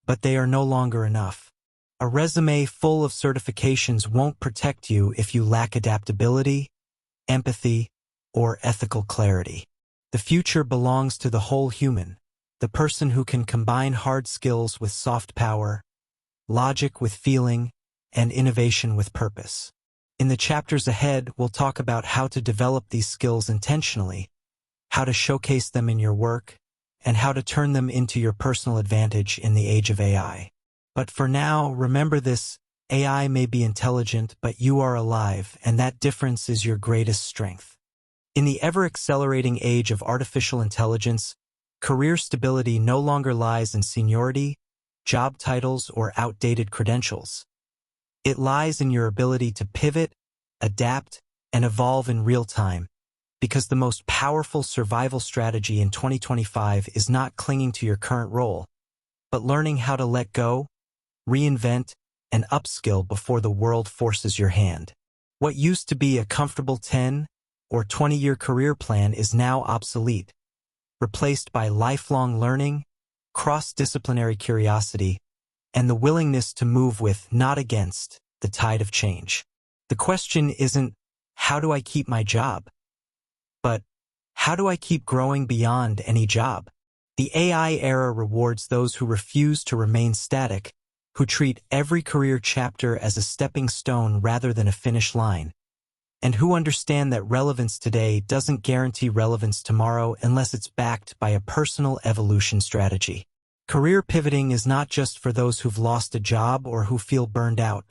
but they are no longer enough. A resume full of certifications won't protect you if you lack adaptability, empathy, or ethical clarity. The future belongs to the whole human, the person who can combine hard skills with soft power, logic with feeling, and innovation with purpose. In the chapters ahead, we'll talk about how to develop these skills intentionally, how to showcase them in your work, and how to turn them into your personal advantage in the age of AI. But for now, remember this: AI may be intelligent, but you are alive, and that difference is your greatest strength. In the ever-accelerating age of artificial intelligence, career stability no longer lies in seniority, job titles, or outdated credentials. It lies in your ability to pivot, adapt, and evolve in real time. Because the most powerful survival strategy in 2025 is not clinging to your current role, but learning how to let go, reinvent, and upskill before the world forces your hand. What used to be a comfortable 10 or 20-year career plan is now obsolete, replaced by lifelong learning, cross-disciplinary curiosity, and the willingness to move with, not against, the tide of change. The question isn't, how do I keep my job? But how do I keep growing beyond any job? The AI era rewards those who refuse to remain static, who treat every career chapter as a stepping stone rather than a finish line, and who understand that relevance today doesn't guarantee relevance tomorrow unless it's backed by a personal evolution strategy. Career pivoting is not just for those who've lost a job or who feel burned out.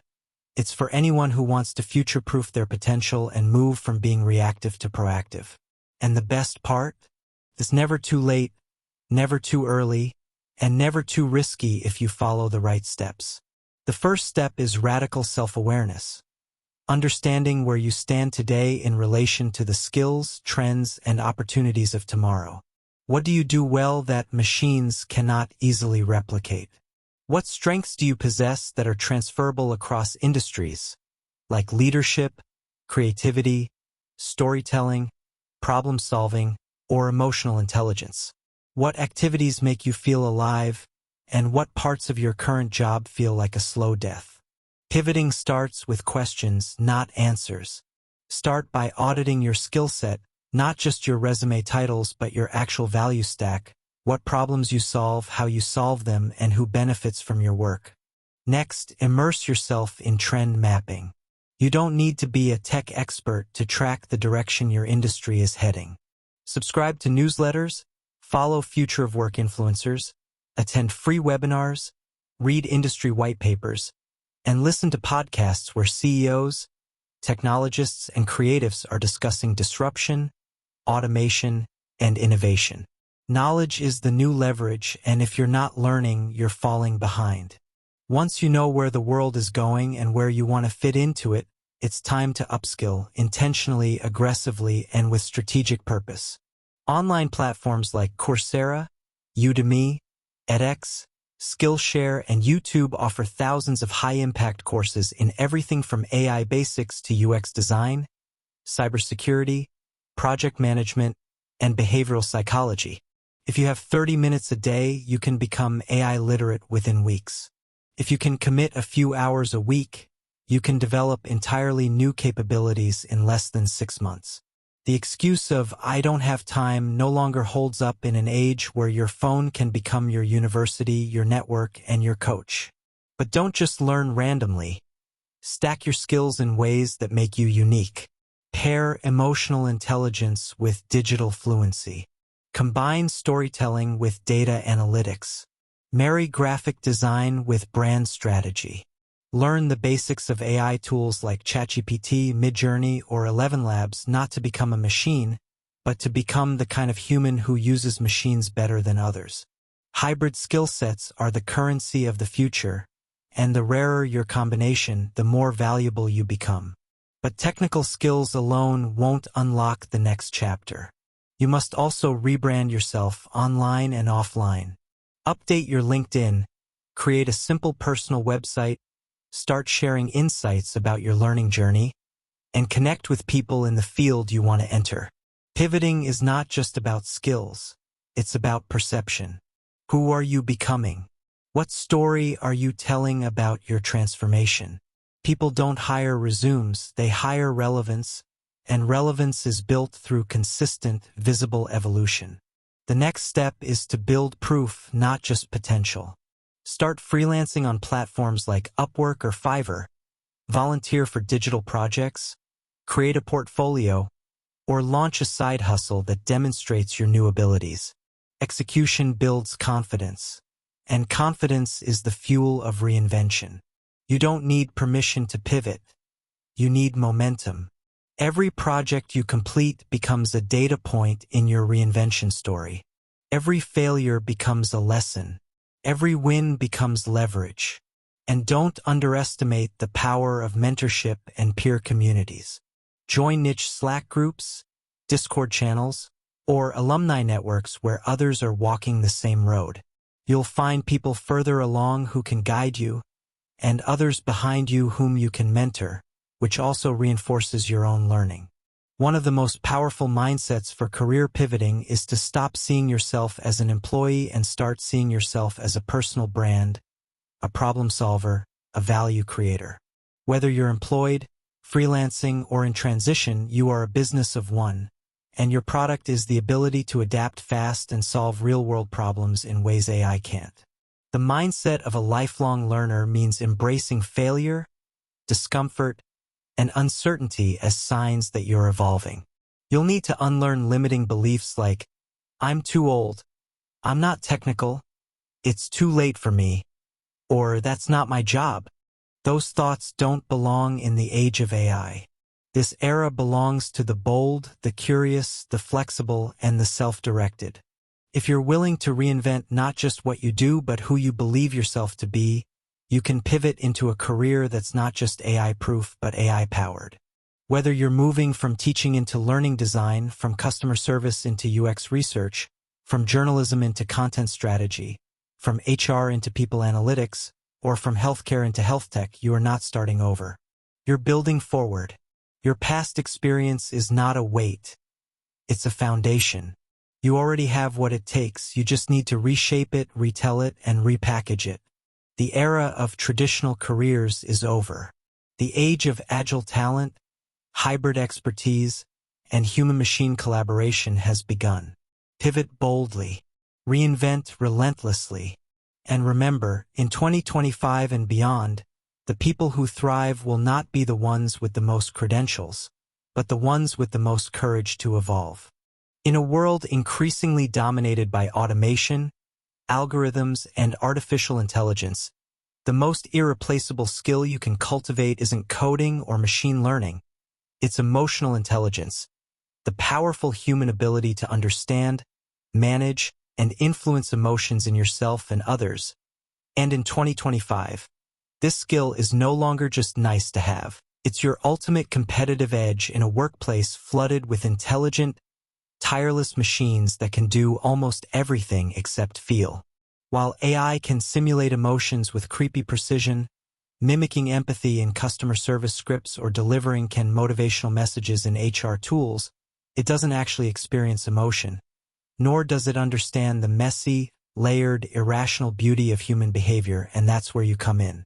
It's for anyone who wants to future-proof their potential and move from being reactive to proactive. And the best part? It's never too late, never too early, and never too risky if you follow the right steps. The first step is radical self-awareness. Understanding where you stand today in relation to the skills, trends, and opportunities of tomorrow. What do you do well that machines cannot easily replicate? What strengths do you possess that are transferable across industries, like leadership, creativity, storytelling, problem-solving, or emotional intelligence? What activities make you feel alive, and what parts of your current job feel like a slow death? Pivoting starts with questions, not answers. Start by auditing your skill set, not just your resume titles but your actual value stack, what problems you solve, how you solve them, and who benefits from your work. Next, immerse yourself in trend mapping. You don't need to be a tech expert to track the direction your industry is heading. Subscribe to newsletters, follow future of work influencers, attend free webinars, read industry white papers, and listen to podcasts where CEOs, technologists, and creatives are discussing disruption, automation, and innovation. Knowledge is the new leverage, and if you're not learning, you're falling behind. Once you know where the world is going and where you want to fit into it, it's time to upskill, intentionally, aggressively, and with strategic purpose. Online platforms like Coursera, Udemy, edX, Skillshare, and YouTube offer thousands of high-impact courses in everything from AI basics to UX design, cybersecurity, project management, and behavioral psychology. If you have 30 minutes a day, you can become AI literate within weeks. If you can commit a few hours a week, you can develop entirely new capabilities in less than 6 months. The excuse of "I don't have time" no longer holds up in an age where your phone can become your university, your network, and your coach. But don't just learn randomly. Stack your skills in ways that make you unique. Pair emotional intelligence with digital fluency. Combine storytelling with data analytics. Marry graphic design with brand strategy. Learn the basics of AI tools like ChatGPT, Midjourney, or 11 Labs, not to become a machine, but to become the kind of human who uses machines better than others. Hybrid skill sets are the currency of the future, and the rarer your combination, the more valuable you become. But technical skills alone won't unlock the next chapter. You must also rebrand yourself online and offline. Update your LinkedIn, create a simple personal website, start sharing insights about your learning journey, and connect with people in the field you want to enter. Pivoting is not just about skills, it's about perception. Who are you becoming? What story are you telling about your transformation? People don't hire resumes, they hire relevance, and relevance is built through consistent, visible evolution. The next step is to build proof, not just potential. Start freelancing on platforms like Upwork or Fiverr, volunteer for digital projects, create a portfolio, or launch a side hustle that demonstrates your new abilities. Execution builds confidence, and confidence is the fuel of reinvention. You don't need permission to pivot. You need momentum. Every project you complete becomes a data point in your reinvention story. Every failure becomes a lesson. Every win becomes leverage. And don't underestimate the power of mentorship and peer communities. Join niche Slack groups, Discord channels, or alumni networks where others are walking the same road. You'll find people further along who can guide you, and others behind you whom you can mentor, which also reinforces your own learning. One of the most powerful mindsets for career pivoting is to stop seeing yourself as an employee and start seeing yourself as a personal brand, a problem solver, a value creator. Whether you're employed, freelancing, or in transition, you are a business of one, and your product is the ability to adapt fast and solve real-world problems in ways AI can't. The mindset of a lifelong learner means embracing failure, discomfort, and uncertainty as signs that you're evolving. You'll need to unlearn limiting beliefs like, I'm too old, I'm not technical, it's too late for me, or that's not my job. Those thoughts don't belong in the age of AI. This era belongs to the bold, the curious, the flexible, and the self-directed. If you're willing to reinvent not just what you do but who you believe yourself to be, you can pivot into a career that's not just AI-proof but AI-powered. Whether you're moving from teaching into learning design, from customer service into UX research, from journalism into content strategy, from HR into people analytics, or from healthcare into health tech, you are not starting over. You're building forward. Your past experience is not a weight. It's a foundation. You already have what it takes. You just need to reshape it, retell it, and repackage it. The era of traditional careers is over. The age of agile talent, hybrid expertise, and human-machine collaboration has begun. Pivot boldly. Reinvent relentlessly. And remember, in 2025 and beyond, the people who thrive will not be the ones with the most credentials, but the ones with the most courage to evolve. In a world increasingly dominated by automation, algorithms, and artificial intelligence, the most irreplaceable skill you can cultivate isn't coding or machine learning. It's emotional intelligence, the powerful human ability to understand, manage, and influence emotions in yourself and others. And in 2025, this skill is no longer just nice to have. It's your ultimate competitive edge in a workplace flooded with intelligent, tireless machines that can do almost everything except feel. While AI can simulate emotions with creepy precision, mimicking empathy in customer service scripts or delivering motivational messages in HR tools, it doesn't actually experience emotion, nor does it understand the messy, layered, irrational beauty of human behavior, and that's where you come in.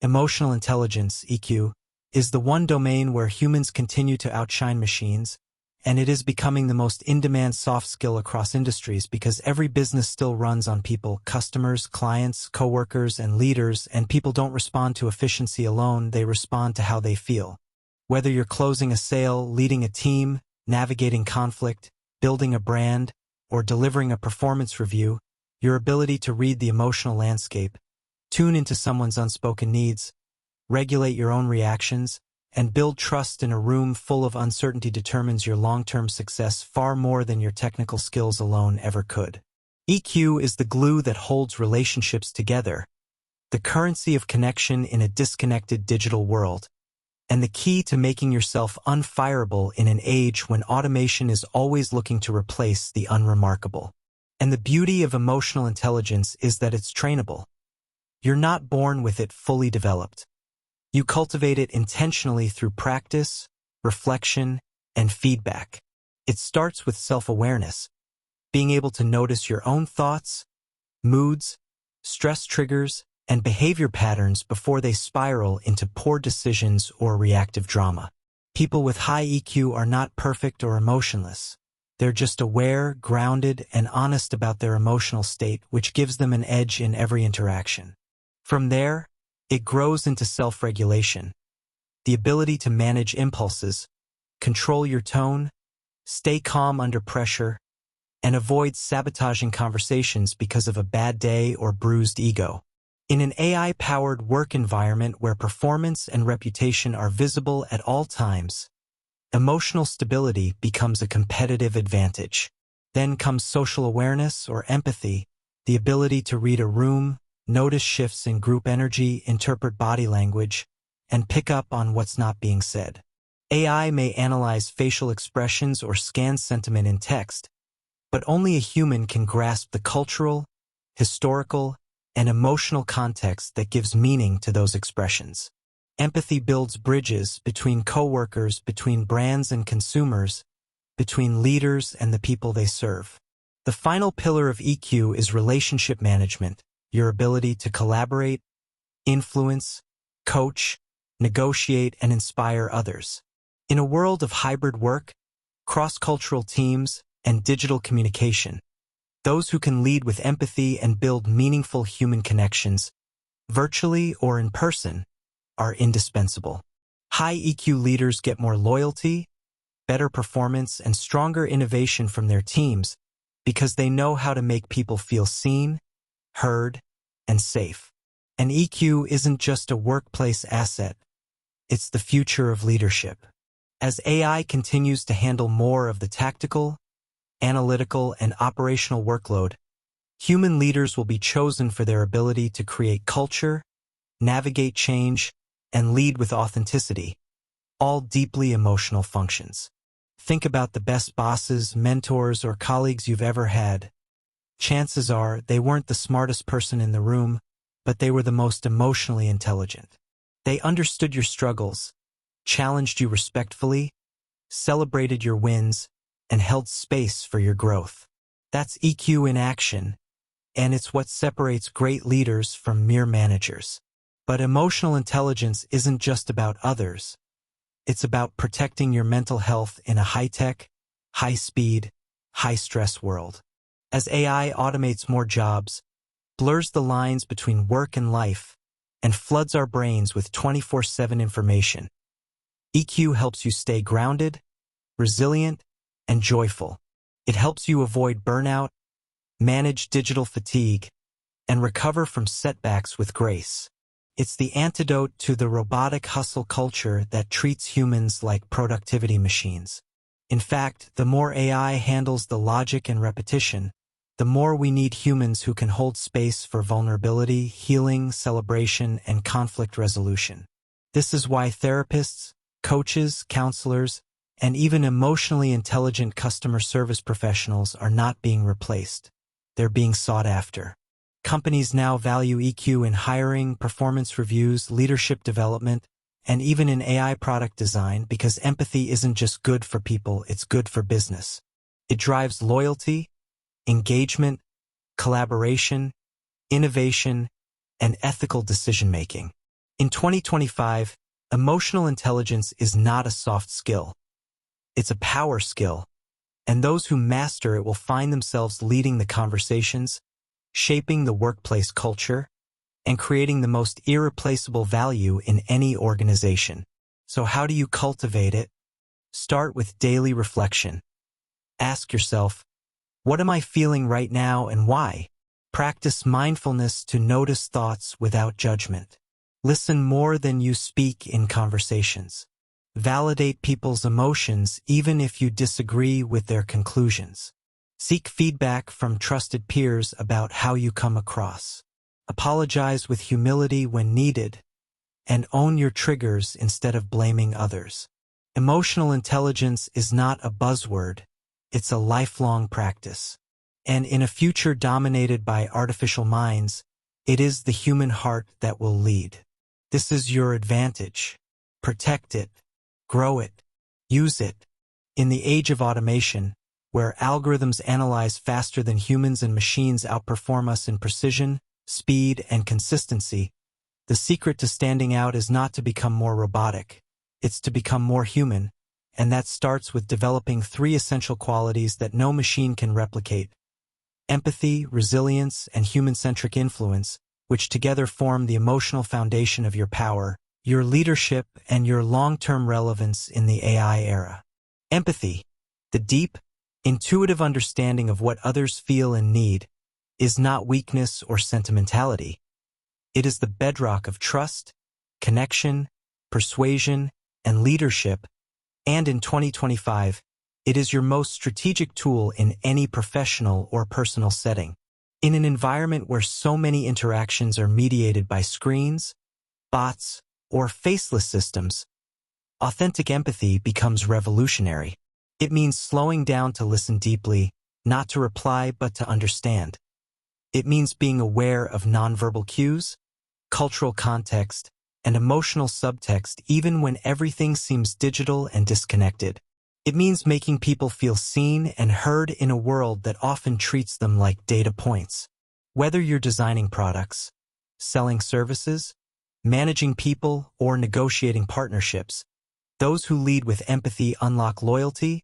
Emotional intelligence, EQ, is the one domain where humans continue to outshine machines, and it is becoming the most in-demand soft skill across industries because every business still runs on people, customers, clients, coworkers, and leaders, and people don't respond to efficiency alone, they respond to how they feel. Whether you're closing a sale, leading a team, navigating conflict, building a brand, or delivering a performance review, your ability to read the emotional landscape, tune into someone's unspoken needs, regulate your own reactions, and build trust in a room full of uncertainty determines your long-term success far more than your technical skills alone ever could. EQ is the glue that holds relationships together, the currency of connection in a disconnected digital world, and the key to making yourself unfireable in an age when automation is always looking to replace the unremarkable. And the beauty of emotional intelligence is that it's trainable. You're not born with it fully developed. You cultivate it intentionally through practice, reflection, and feedback. It starts with self-awareness, being able to notice your own thoughts, moods, stress triggers, and behavior patterns before they spiral into poor decisions or reactive drama. People with high EQ are not perfect or emotionless. They're just aware, grounded, and honest about their emotional state, which gives them an edge in every interaction. From there, it grows into self-regulation, the ability to manage impulses, control your tone, stay calm under pressure, and avoid sabotaging conversations because of a bad day or bruised ego. In an AI-powered work environment where performance and reputation are visible at all times, emotional stability becomes a competitive advantage. Then comes social awareness or empathy, the ability to read a room, notice shifts in group energy, interpret body language, and pick up on what's not being said. AI may analyze facial expressions or scan sentiment in text, but only a human can grasp the cultural, historical, and emotional context that gives meaning to those expressions. Empathy builds bridges between coworkers, between brands and consumers, between leaders and the people they serve. The final pillar of EQ is relationship management, your ability to collaborate, influence, coach, negotiate, and inspire others. In a world of hybrid work, cross-cultural teams, and digital communication, those who can lead with empathy and build meaningful human connections, virtually or in person, are indispensable. High EQ leaders get more loyalty, better performance, and stronger innovation from their teams because they know how to make people feel seen, heard, and safe. And EQ isn't just a workplace asset, it's the future of leadership. As AI continues to handle more of the tactical, analytical, and operational workload, human leaders will be chosen for their ability to create culture, navigate change, and lead with authenticity, all deeply emotional functions. Think about the best bosses, mentors, or colleagues you've ever had. Chances are they weren't the smartest person in the room, but they were the most emotionally intelligent. They understood your struggles, challenged you respectfully, celebrated your wins, and held space for your growth. That's EQ in action, and it's what separates great leaders from mere managers. But emotional intelligence isn't just about others. It's about protecting your mental health in a high-tech, high-speed, high-stress world. As AI automates more jobs, blurs the lines between work and life, and floods our brains with 24/7 information, EQ helps you stay grounded, resilient, and joyful. It helps you avoid burnout, manage digital fatigue, and recover from setbacks with grace. It's the antidote to the robotic hustle culture that treats humans like productivity machines. In fact, the more AI handles the logic and repetition, the more we need humans who can hold space for vulnerability, healing, celebration, and conflict resolution. This is why therapists, coaches, counselors, and even emotionally intelligent customer service professionals are not being replaced. They're being sought after. Companies now value EQ in hiring, performance reviews, leadership development, and even in AI product design because empathy isn't just good for people, it's good for business. It drives loyalty, engagement, collaboration, innovation, and ethical decision-making. In 2025, emotional intelligence is not a soft skill. It's a power skill, and those who master it will find themselves leading the conversations, shaping the workplace culture, and creating the most irreplaceable value in any organization. So how do you cultivate it? Start with daily reflection. Ask yourself, what am I feeling right now and why? Practice mindfulness to notice thoughts without judgment. Listen more than you speak in conversations. Validate people's emotions even if you disagree with their conclusions. Seek feedback from trusted peers about how you come across. Apologize with humility when needed, and own your triggers instead of blaming others. Emotional intelligence is not a buzzword, it's a lifelong practice. And in a future dominated by artificial minds, it is the human heart that will lead. This is your advantage. Protect it, grow it, use it. In the age of automation, where algorithms analyze faster than humans and machines outperform us in precision, speed, and consistency, the secret to standing out is not to become more robotic, it's to become more human, and that starts with developing 3 essential qualities that no machine can replicate: empathy, resilience, and human-centric influence, which together form the emotional foundation of your power, your leadership, and your long-term relevance in the AI era. Empathy, the deep, intuitive understanding of what others feel and need, is not weakness or sentimentality. It is the bedrock of trust, connection, persuasion, and leadership, and in 2025, it is your most strategic tool in any professional or personal setting. In an environment where so many interactions are mediated by screens, bots, or faceless systems, authentic empathy becomes revolutionary. It means slowing down to listen deeply, not to reply but to understand. It means being aware of nonverbal cues, cultural context, and emotional subtext even when everything seems digital and disconnected. It means making people feel seen and heard in a world that often treats them like data points. Whether you're designing products, selling services, managing people, or negotiating partnerships, those who lead with empathy unlock loyalty,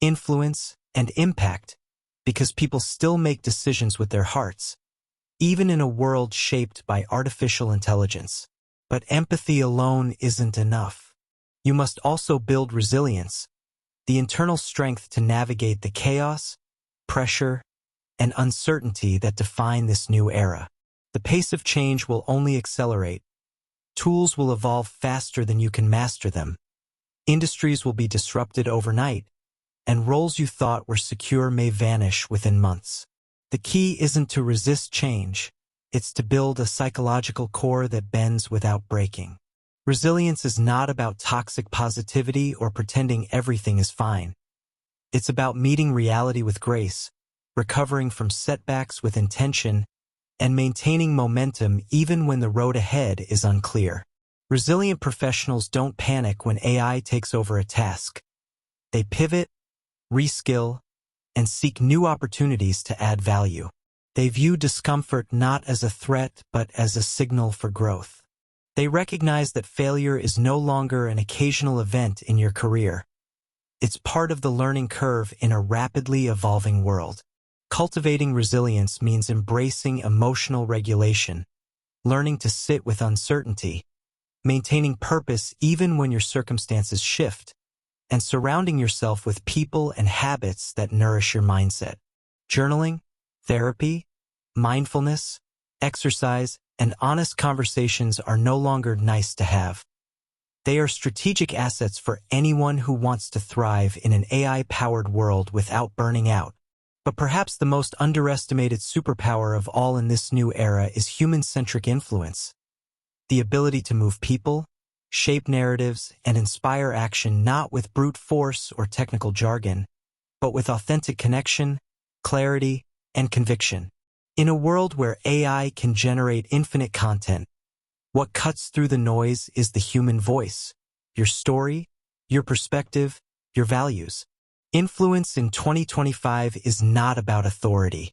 influence, and impact because people still make decisions with their hearts, even in a world shaped by artificial intelligence. But empathy alone isn't enough. You must also build resilience, the internal strength to navigate the chaos, pressure, and uncertainty that define this new era. The pace of change will only accelerate. Tools will evolve faster than you can master them. Industries will be disrupted overnight, and roles you thought were secure may vanish within months. The key isn't to resist change, it's to build a psychological core that bends without breaking. Resilience is not about toxic positivity or pretending everything is fine. It's about meeting reality with grace, recovering from setbacks with intention, and maintaining momentum even when the road ahead is unclear. Resilient professionals don't panic when AI takes over a task. They pivot, reskill, and seek new opportunities to add value. They view discomfort not as a threat but as a signal for growth. They recognize that failure is no longer an occasional event in your career. It's part of the learning curve in a rapidly evolving world. Cultivating resilience means embracing emotional regulation, learning to sit with uncertainty, maintaining purpose even when your circumstances shift, and surrounding yourself with people and habits that nourish your mindset. Journaling, therapy, mindfulness, exercise, and honest conversations are no longer nice to have. They are strategic assets for anyone who wants to thrive in an AI-powered world without burning out. But perhaps the most underestimated superpower of all in this new era is human-centric influence. The ability to move people, shape narratives, and inspire action not with brute force or technical jargon, but with authentic connection, clarity, and conviction. In a world where AI can generate infinite content, what cuts through the noise is the human voice, your story, your perspective, your values. Influence in 2025 is not about authority.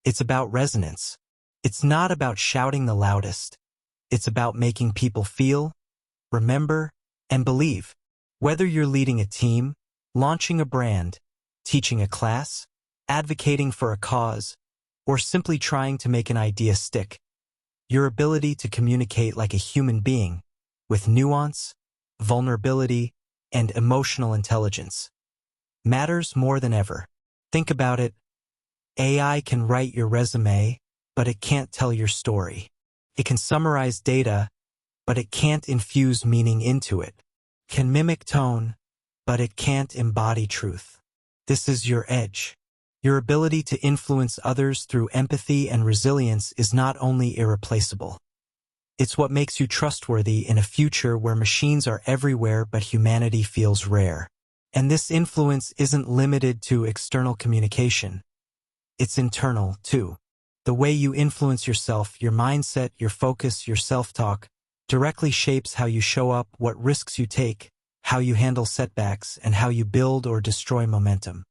It's about resonance. It's not about shouting the loudest. It's about making people feel, remember, and believe. Whether you're leading a team, launching a brand, teaching a class, advocating for a cause, or simply trying to make an idea stick, your ability to communicate like a human being, with nuance, vulnerability, and emotional intelligence, matters more than ever. Think about it. AI can write your resume, but it can't tell your story. It can summarize data, but it can't infuse meaning into it. It can mimic tone, but it can't embody truth. This is your edge. Your ability to influence others through empathy and resilience is not only irreplaceable. It's what makes you trustworthy in a future where machines are everywhere but humanity feels rare. And this influence isn't limited to external communication. It's internal, too. The way you influence yourself, your mindset, your focus, your self-talk, directly shapes how you show up, what risks you take, how you handle setbacks, and how you build or destroy momentum.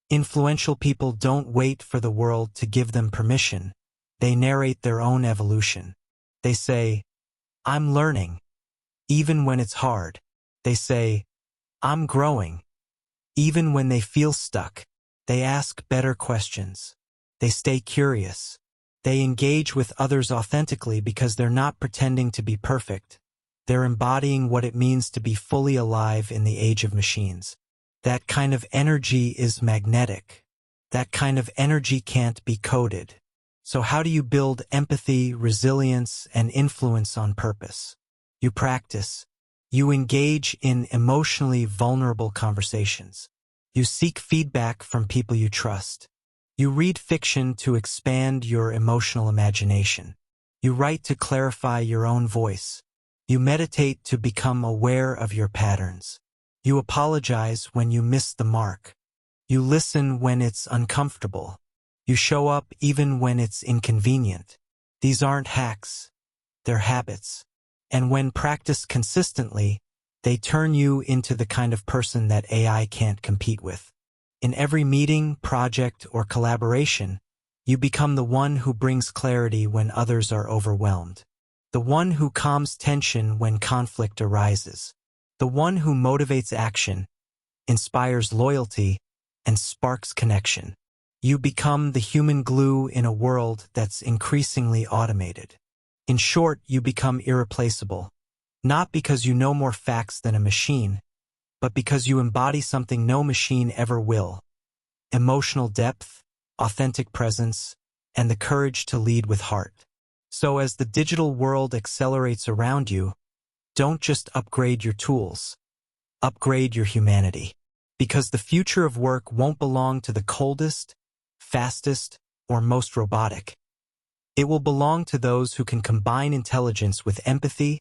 Influential people don't wait for the world to give them permission. They narrate their own evolution. They say, "I'm learning," even when it's hard. They say, "I'm growing," even when they feel stuck. They ask better questions. They stay curious. They engage with others authentically because they're not pretending to be perfect. They're embodying what it means to be fully alive in the age of machines. That kind of energy is magnetic. That kind of energy can't be coded. So how do you build empathy, resilience, and influence on purpose? You practice. You engage in emotionally vulnerable conversations. You seek feedback from people you trust. You read fiction to expand your emotional imagination. You write to clarify your own voice. You meditate to become aware of your patterns. You apologize when you miss the mark. You listen when it's uncomfortable. You show up even when it's inconvenient. These aren't hacks. They're habits. And when practiced consistently, they turn you into the kind of person that AI can't compete with. In every meeting, project, or collaboration, you become the one who brings clarity when others are overwhelmed. The one who calms tension when conflict arises. The one who motivates action, inspires loyalty, and sparks connection. You become the human glue in a world that's increasingly automated. In short, you become irreplaceable. Not because you know more facts than a machine, but because you embody something no machine ever will: emotional depth, authentic presence, and the courage to lead with heart. So as the digital world accelerates around you, don't just upgrade your tools, upgrade your humanity. Because the future of work won't belong to the coldest, fastest, or most robotic. It will belong to those who can combine intelligence with empathy,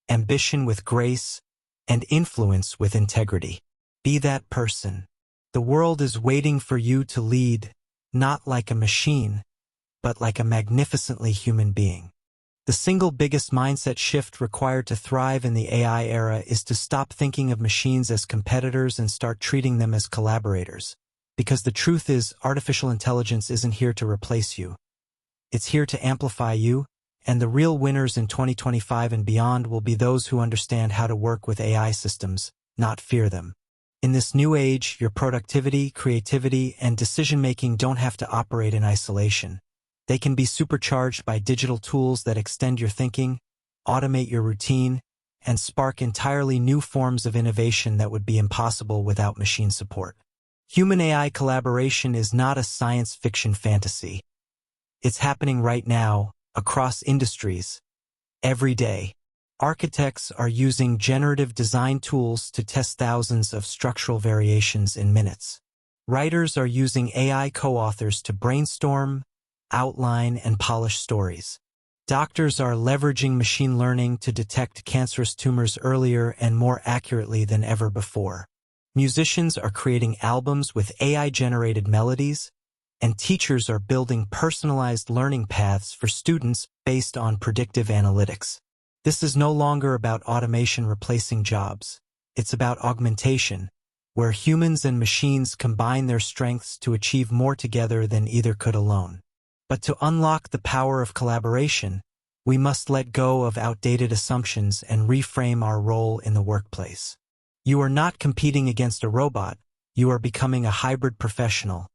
ambition with grace, and influence with integrity. Be that person. The world is waiting for you to lead, not like a machine, but like a magnificently human being. The single biggest mindset shift required to thrive in the AI era is to stop thinking of machines as competitors and start treating them as collaborators. Because the truth is, artificial intelligence isn't here to replace you. It's here to amplify you, and the real winners in 2025 and beyond will be those who understand how to work with AI systems, not fear them. In this new age, your productivity, creativity, and decision-making don't have to operate in isolation. They can be supercharged by digital tools that extend your thinking, automate your routine, and spark entirely new forms of innovation that would be impossible without machine support. Human-AI collaboration is not a science fiction fantasy. It's happening right now, across industries, every day. Architects are using generative design tools to test thousands of structural variations in minutes. Writers are using AI co-authors to brainstorm, outline, and polish stories. Doctors are leveraging machine learning to detect cancerous tumors earlier and more accurately than ever before. Musicians are creating albums with AI-generated melodies, and teachers are building personalized learning paths for students based on predictive analytics. This is no longer about automation replacing jobs. It's about augmentation, where humans and machines combine their strengths to achieve more together than either could alone. But to unlock the power of collaboration, we must let go of outdated assumptions and reframe our role in the workplace. You are not competing against a robot, you are becoming a hybrid professional,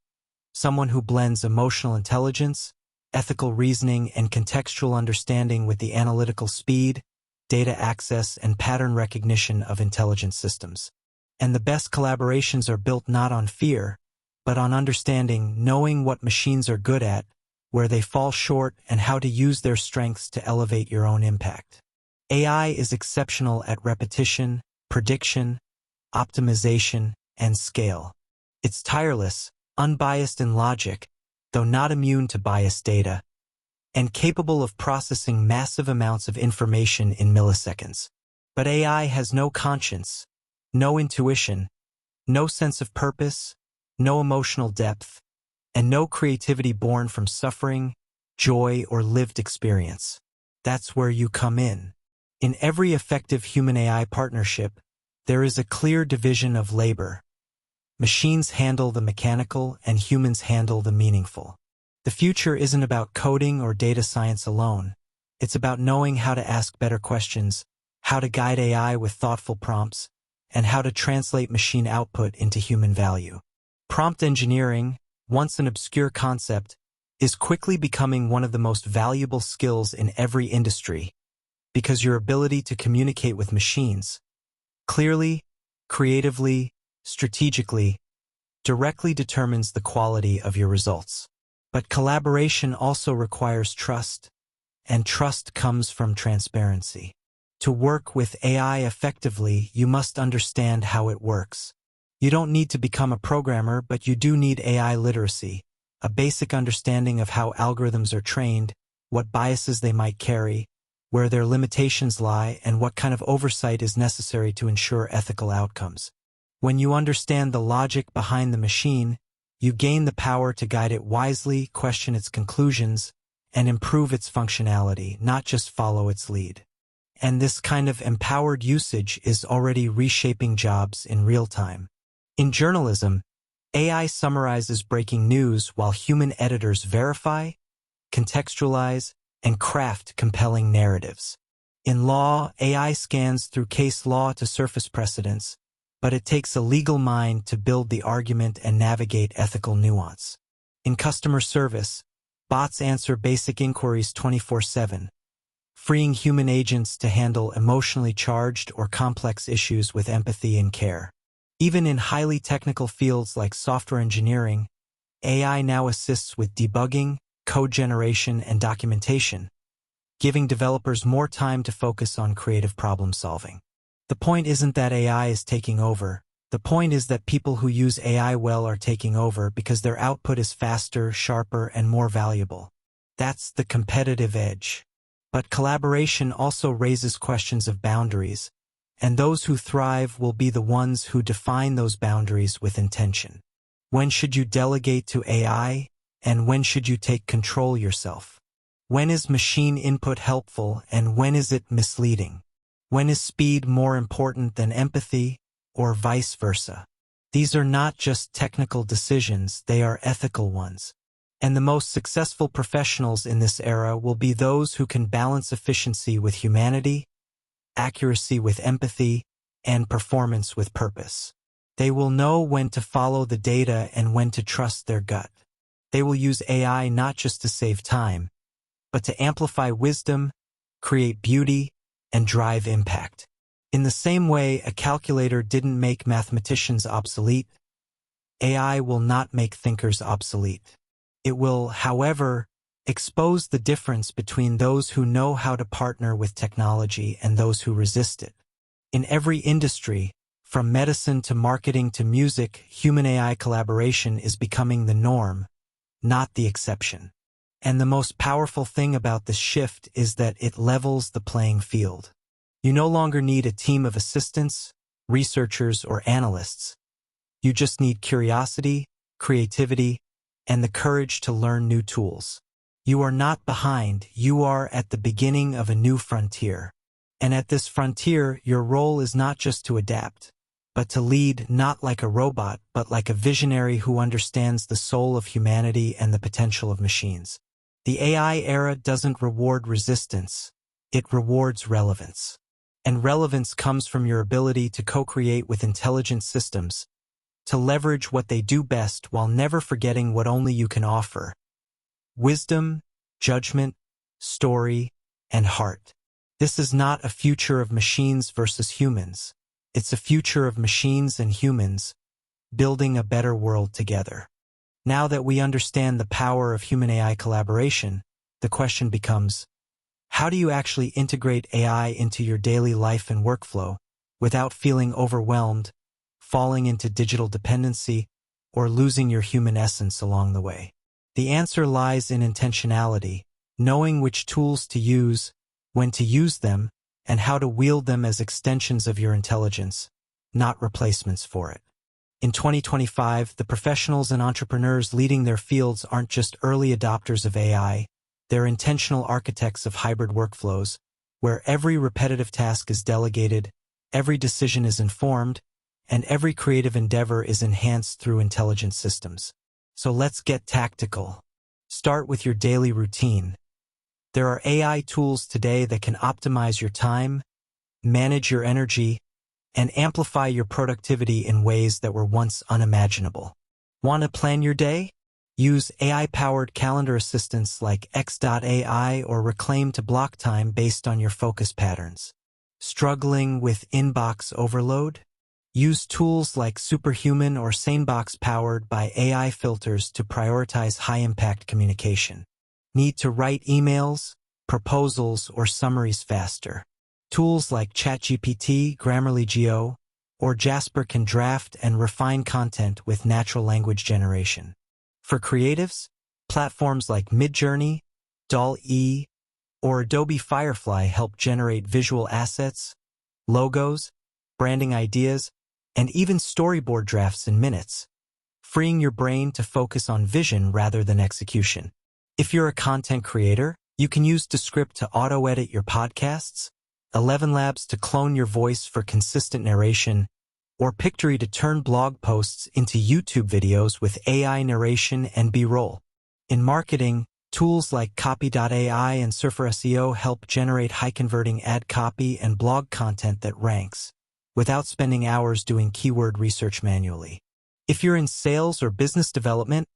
someone who blends emotional intelligence, ethical reasoning, and contextual understanding with the analytical speed, data access, and pattern recognition of intelligent systems. And the best collaborations are built not on fear, but on understanding, knowing what machines are good at, where they fall short, and how to use their strengths to elevate your own impact. AI is exceptional at repetition, prediction, optimization, and scale. It's tireless, unbiased in logic, though not immune to biased data, and capable of processing massive amounts of information in milliseconds. But AI has no conscience, no intuition, no sense of purpose, no emotional depth, and no creativity born from suffering, joy, or lived experience. That's where you come in. In every effective human-AI partnership, there is a clear division of labor. Machines handle the mechanical and humans handle the meaningful. The future isn't about coding or data science alone. It's about knowing how to ask better questions, how to guide AI with thoughtful prompts, and how to translate machine output into human value. Prompt engineering, once an obscure concept, is quickly becoming one of the most valuable skills in every industry, because your ability to communicate with machines, clearly, creatively, strategically, directly determines the quality of your results. But collaboration also requires trust, and trust comes from transparency. To work with AI effectively, you must understand how it works. You don't need to become a programmer, but you do need AI literacy, a basic understanding of how algorithms are trained, what biases they might carry, where their limitations lie, and what kind of oversight is necessary to ensure ethical outcomes. When you understand the logic behind the machine, you gain the power to guide it wisely, question its conclusions, and improve its functionality, not just follow its lead. And this kind of empowered usage is already reshaping jobs in real time. In journalism, AI summarizes breaking news while human editors verify, contextualize, and craft compelling narratives. In law, AI scans through case law to surface precedents, but it takes a legal mind to build the argument and navigate ethical nuance. In customer service, bots answer basic inquiries 24/7, freeing human agents to handle emotionally charged or complex issues with empathy and care. Even in highly technical fields like software engineering, AI now assists with debugging, code generation, and documentation, giving developers more time to focus on creative problem solving. The point isn't that AI is taking over. The point is that people who use AI well are taking over because their output is faster, sharper, and more valuable. That's the competitive edge. But collaboration also raises questions of boundaries, and those who thrive will be the ones who define those boundaries with intention. When should you delegate to AI, and when should you take control yourself? When is machine input helpful, and when is it misleading? When is speed more important than empathy, or vice versa? These are not just technical decisions, they are ethical ones. And the most successful professionals in this era will be those who can balance efficiency with humanity, accuracy with empathy, and performance with purpose. They will know when to follow the data and when to trust their gut. They will use AI not just to save time, but to amplify wisdom, create beauty, and drive impact. In the same way a calculator didn't make mathematicians obsolete, AI will not make thinkers obsolete. It will, however, expose the difference between those who know how to partner with technology and those who resist it. In every industry, from medicine to marketing to music, human-AI collaboration is becoming the norm, not the exception. And the most powerful thing about this shift is that it levels the playing field. You no longer need a team of assistants, researchers, or analysts. You just need curiosity, creativity, and the courage to learn new tools. You are not behind, you are at the beginning of a new frontier. And at this frontier, your role is not just to adapt, but to lead not like a robot, but like a visionary who understands the soul of humanity and the potential of machines. The AI era doesn't reward resistance, it rewards relevance. And relevance comes from your ability to co-create with intelligent systems, to leverage what they do best while never forgetting what only you can offer: wisdom, judgment, story, and heart. This is not a future of machines versus humans. It's a future of machines and humans, building a better world together. Now that we understand the power of human-AI collaboration, the question becomes, how do you actually integrate AI into your daily life and workflow without feeling overwhelmed, falling into digital dependency, or losing your human essence along the way? The answer lies in intentionality, knowing which tools to use, when to use them, and how to wield them as extensions of your intelligence, not replacements for it. In 2025, the professionals and entrepreneurs leading their fields aren't just early adopters of AI, they're intentional architects of hybrid workflows, where every repetitive task is delegated, every decision is informed, and every creative endeavor is enhanced through intelligent systems. So let's get tactical. Start with your daily routine. There are AI tools today that can optimize your time, manage your energy, and amplify your productivity in ways that were once unimaginable. Want to plan your day? Use AI-powered calendar assistants like X.AI or Reclaim to block time based on your focus patterns. Struggling with inbox overload? Use tools like Superhuman or Sanebox powered by AI filters to prioritize high-impact communication. Need to write emails, proposals, or summaries faster? Tools like ChatGPT, Grammarly.Go, or Jasper can draft and refine content with natural language generation. For creatives, platforms like Midjourney, DALL-E, or Adobe Firefly help generate visual assets, logos, branding ideas, and even storyboard drafts in minutes, freeing your brain to focus on vision rather than execution. If you're a content creator, you can use Descript to auto-edit your podcasts, 11 Labs to clone your voice for consistent narration, or Pictory to turn blog posts into YouTube videos with AI narration and B-roll. In marketing, tools like Copy.AI and Surfer SEO help generate high-converting ad copy and blog content that ranks, without spending hours doing keyword research manually. If you're in sales or business development,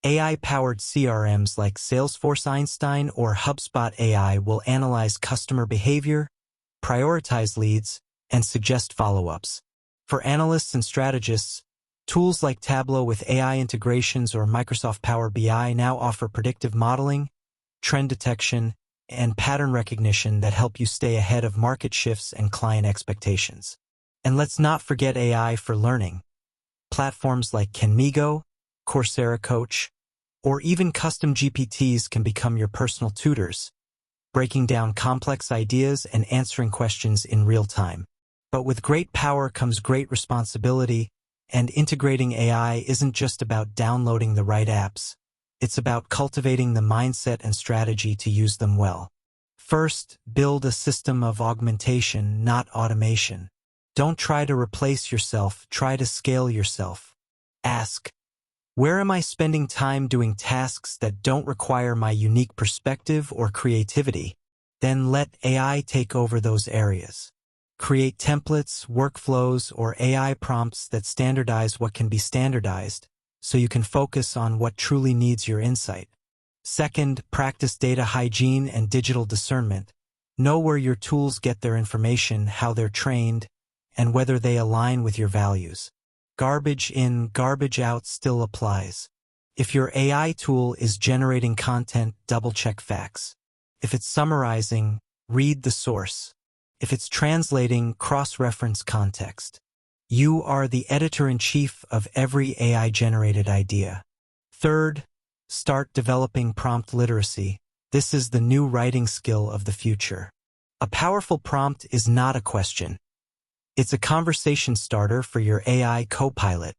AI-powered CRMs like Salesforce Einstein or HubSpot AI will analyze customer behavior, prioritize leads, and suggest follow-ups. For analysts and strategists, tools like Tableau with AI integrations or Microsoft Power BI now offer predictive modeling, trend detection, and pattern recognition that help you stay ahead of market shifts and client expectations. And let's not forget AI for learning. Platforms like Kenmigo, Coursera Coach, or even custom GPTs can become your personal tutors, breaking down complex ideas and answering questions in real time. But with great power comes great responsibility, and integrating AI isn't just about downloading the right apps. It's about cultivating the mindset and strategy to use them well. First, build a system of augmentation, not automation. Don't try to replace yourself, try to scale yourself. Ask, where am I spending time doing tasks that don't require my unique perspective or creativity? Then let AI take over those areas. Create templates, workflows, or AI prompts that standardize what can be standardized, so you can focus on what truly needs your insight. Second, practice data hygiene and digital discernment. Know where your tools get their information, how they're trained, and whether they align with your values. Garbage in, garbage out still applies. If your AI tool is generating content, double-check facts. If it's summarizing, read the source. If it's translating, cross-reference context. You are the editor-in-chief of every AI-generated idea. Third, start developing prompt literacy. This is the new writing skill of the future. A powerful prompt is not a question. It's a conversation starter for your AI co-pilot.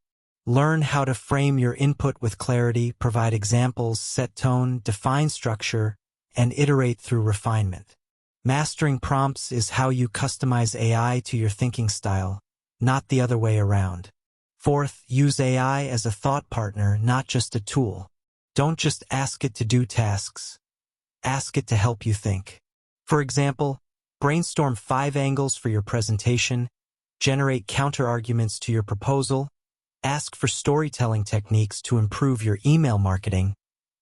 Learn how to frame your input with clarity, provide examples, set tone, define structure, and iterate through refinement. Mastering prompts is how you customize AI to your thinking style, not the other way around. Fourth, use AI as a thought partner, not just a tool. Don't just ask it to do tasks. Ask it to help you think. For example, brainstorm 5 angles for your presentation, generate counter-arguments to your proposal, ask for storytelling techniques to improve your email marketing,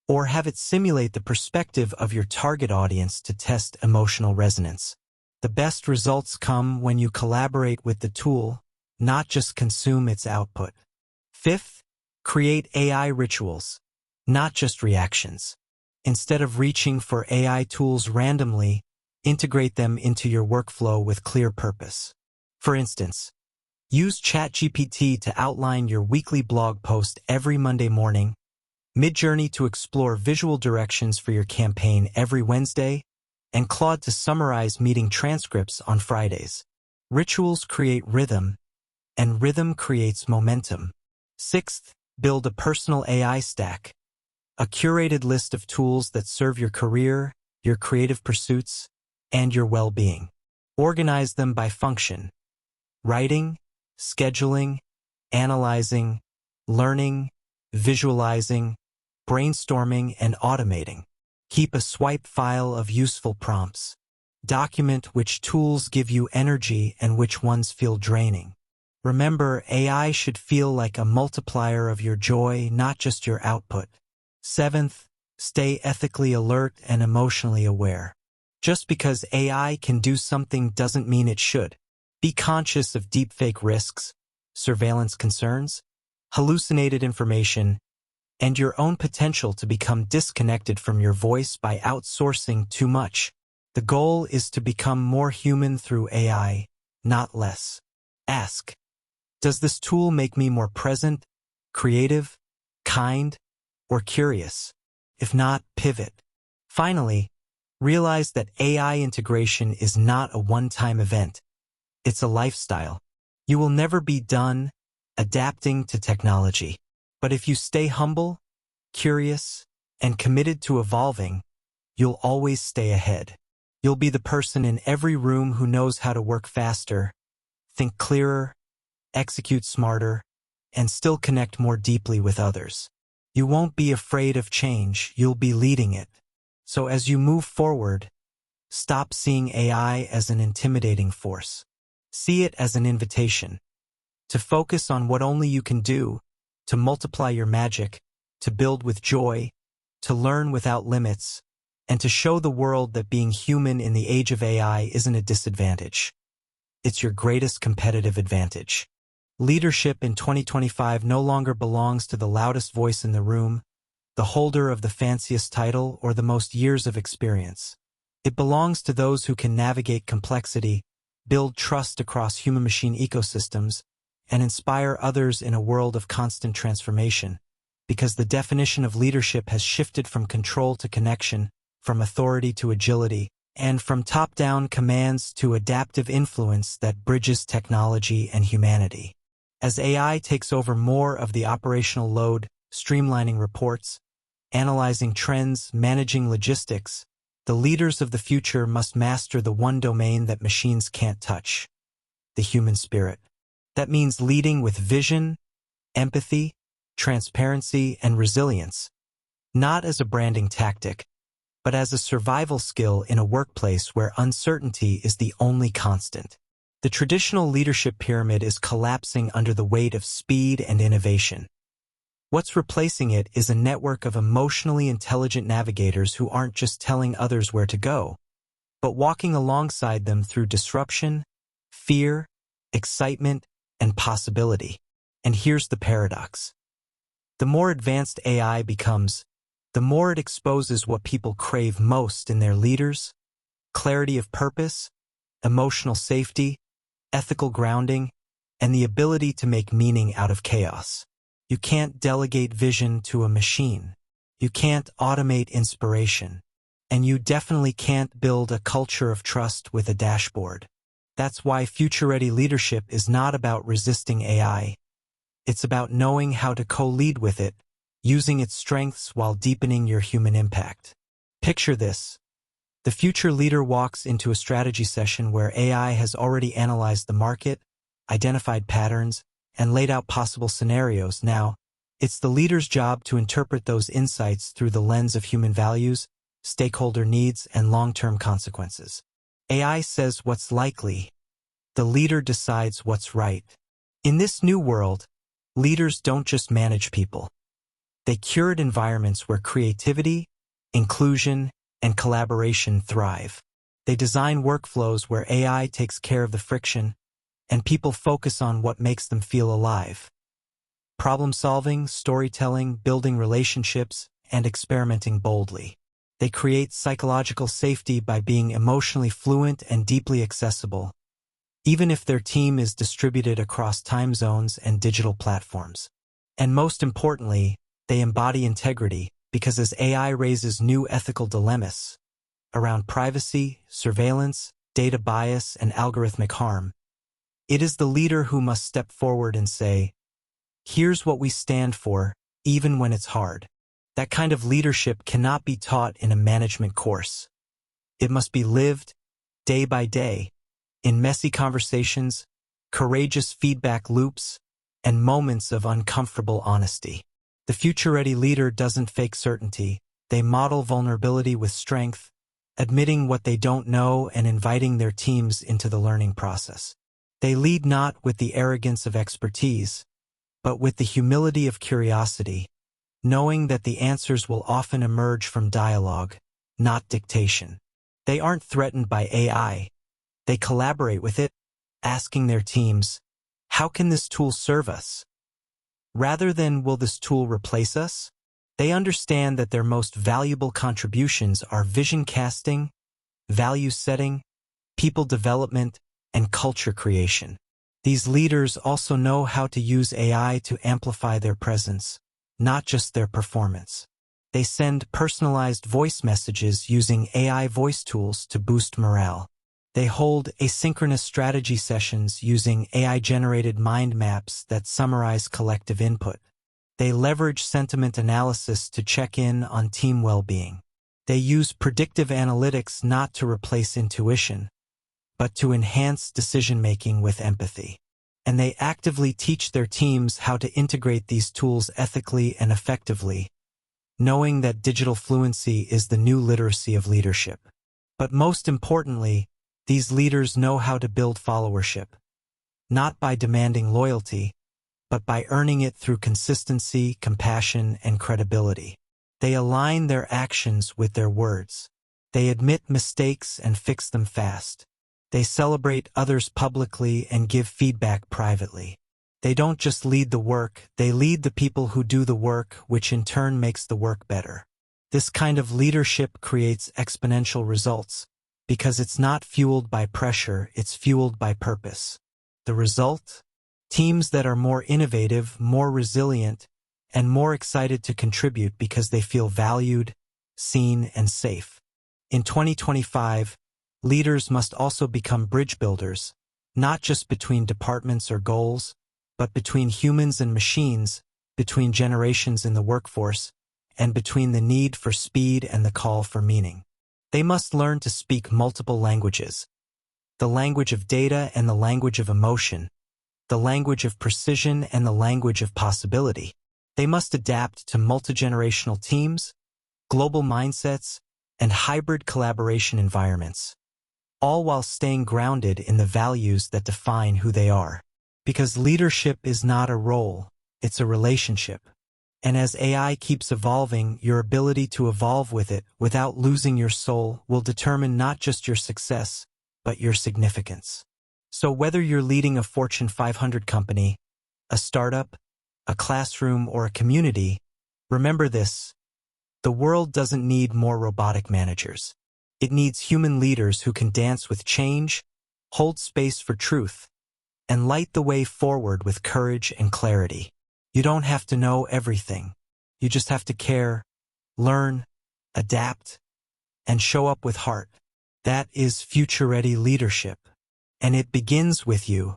or have it simulate the perspective of your target audience to test emotional resonance. The best results come when you collaborate with the tool, not just consume its output. Fifth, create AI rituals, not just reactions. Instead of reaching for AI tools randomly, integrate them into your workflow with clear purpose. For instance, use ChatGPT to outline your weekly blog post every Monday morning, Midjourney to explore visual directions for your campaign every Wednesday, and Claude to summarize meeting transcripts on Fridays. Rituals create rhythm, and rhythm creates momentum. Sixth, build a personal AI stack, a curated list of tools that serve your career, your creative pursuits, and your well-being. Organize them by function: writing, scheduling, analyzing, learning, visualizing, brainstorming, and automating. Keep a swipe file of useful prompts. Document which tools give you energy and which ones feel draining. Remember, AI should feel like a multiplier of your joy, not just your output. Seventh, stay ethically alert and emotionally aware. Just because AI can do something doesn't mean it should. Be conscious of deepfake risks, surveillance concerns, hallucinated information, and your own potential to become disconnected from your voice by outsourcing too much. The goal is to become more human through AI, not less. Ask, does this tool make me more present, creative, kind, or curious? If not, pivot. Finally, realize that AI integration is not a one-time event. It's a lifestyle. You will never be done adapting to technology. But if you stay humble, curious, and committed to evolving, you'll always stay ahead. You'll be the person in every room who knows how to work faster, think clearer, execute smarter, and still connect more deeply with others. You won't be afraid of change, you'll be leading it. So as you move forward, stop seeing AI as an intimidating force. See it as an invitation to focus on what only you can do, to multiply your magic, to build with joy, to learn without limits, and to show the world that being human in the age of AI isn't a disadvantage. It's your greatest competitive advantage. Leadership in 2025 no longer belongs to the loudest voice in the room, the holder of the fanciest title, or the most years of experience. It belongs to those who can navigate complexity, build trust across human-machine ecosystems, and inspire others in a world of constant transformation, because the definition of leadership has shifted from control to connection, from authority to agility, and from top-down commands to adaptive influence that bridges technology and humanity. As AI takes over more of the operational load, streamlining reports, analyzing trends, managing logistics, the leaders of the future must master the one domain that machines can't touch: the human spirit. That means leading with vision, empathy, transparency, and resilience, not as a branding tactic, but as a survival skill in a workplace where uncertainty is the only constant. The traditional leadership pyramid is collapsing under the weight of speed and innovation. What's replacing it is a network of emotionally intelligent navigators who aren't just telling others where to go, but walking alongside them through disruption, fear, excitement, and possibility. And here's the paradox. The more advanced AI becomes, the more it exposes what people crave most in their leaders: clarity of purpose, emotional safety, ethical grounding, and the ability to make meaning out of chaos. You can't delegate vision to a machine. You can't automate inspiration. And you definitely can't build a culture of trust with a dashboard. That's why future-ready leadership is not about resisting AI. It's about knowing how to co-lead with it, using its strengths while deepening your human impact. Picture this. The future leader walks into a strategy session where AI has already analyzed the market, identified patterns, and laid out possible scenarios. Now, it's the leader's job to interpret those insights through the lens of human values, stakeholder needs, and long-term consequences. AI says what's likely. The leader decides what's right. In this new world, leaders don't just manage people. They curate environments where creativity, inclusion, and collaboration thrive. They design workflows where AI takes care of the friction, and people focus on what makes them feel alive. Problem-solving, storytelling, building relationships, and experimenting boldly. They create psychological safety by being emotionally fluent and deeply accessible, even if their team is distributed across time zones and digital platforms. And most importantly, they embody integrity, because as AI raises new ethical dilemmas around privacy, surveillance, data bias, and algorithmic harm, it is the leader who must step forward and say, "Here's what we stand for, even when it's hard." That kind of leadership cannot be taught in a management course. It must be lived, day by day, in messy conversations, courageous feedback loops, and moments of uncomfortable honesty. The future-ready leader doesn't fake certainty. They model vulnerability with strength, admitting what they don't know and inviting their teams into the learning process. They lead not with the arrogance of expertise, but with the humility of curiosity, knowing that the answers will often emerge from dialogue, not dictation. They aren't threatened by AI. They collaborate with it, asking their teams, "How can this tool serve us?" Rather than, "Will this tool replace us?" They understand that their most valuable contributions are vision casting, value setting, people development, and culture creation. These leaders also know how to use AI to amplify their presence, not just their performance. They send personalized voice messages using AI voice tools to boost morale. They hold asynchronous strategy sessions using AI-generated mind maps that summarize collective input. They leverage sentiment analysis to check in on team well-being. They use predictive analytics not to replace intuition, but to enhance decision-making with empathy. And they actively teach their teams how to integrate these tools ethically and effectively, knowing that digital fluency is the new literacy of leadership. But most importantly, these leaders know how to build followership, not by demanding loyalty, but by earning it through consistency, compassion, and credibility. They align their actions with their words. They admit mistakes and fix them fast. They celebrate others publicly and give feedback privately. They don't just lead the work, they lead the people who do the work, which in turn makes the work better. This kind of leadership creates exponential results, because it's not fueled by pressure, it's fueled by purpose. The result? Teams that are more innovative, more resilient, and more excited to contribute because they feel valued, seen, and safe. In 2025, leaders must also become bridge builders, not just between departments or goals, but between humans and machines, between generations in the workforce, and between the need for speed and the call for meaning. They must learn to speak multiple languages: the language of data and the language of emotion, the language of precision and the language of possibility. They must adapt to multi-generational teams, global mindsets, and hybrid collaboration environments, all while staying grounded in the values that define who they are. Because leadership is not a role, it's a relationship. And as AI keeps evolving, your ability to evolve with it without losing your soul will determine not just your success, but your significance. So whether you're leading a Fortune 500 company, a startup, a classroom, or a community, remember this: the world doesn't need more robotic managers. It needs human leaders who can dance with change, hold space for truth, and light the way forward with courage and clarity. You don't have to know everything. You just have to care, learn, adapt, and show up with heart. That is future-ready leadership. And it begins with you.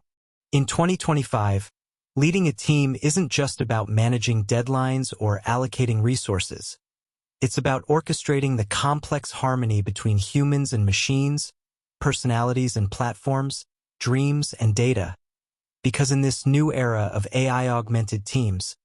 In 2025, leading a team isn't just about managing deadlines or allocating resources. It's about orchestrating the complex harmony between humans and machines, personalities and platforms, dreams and data. Because in this new era of AI-augmented teams,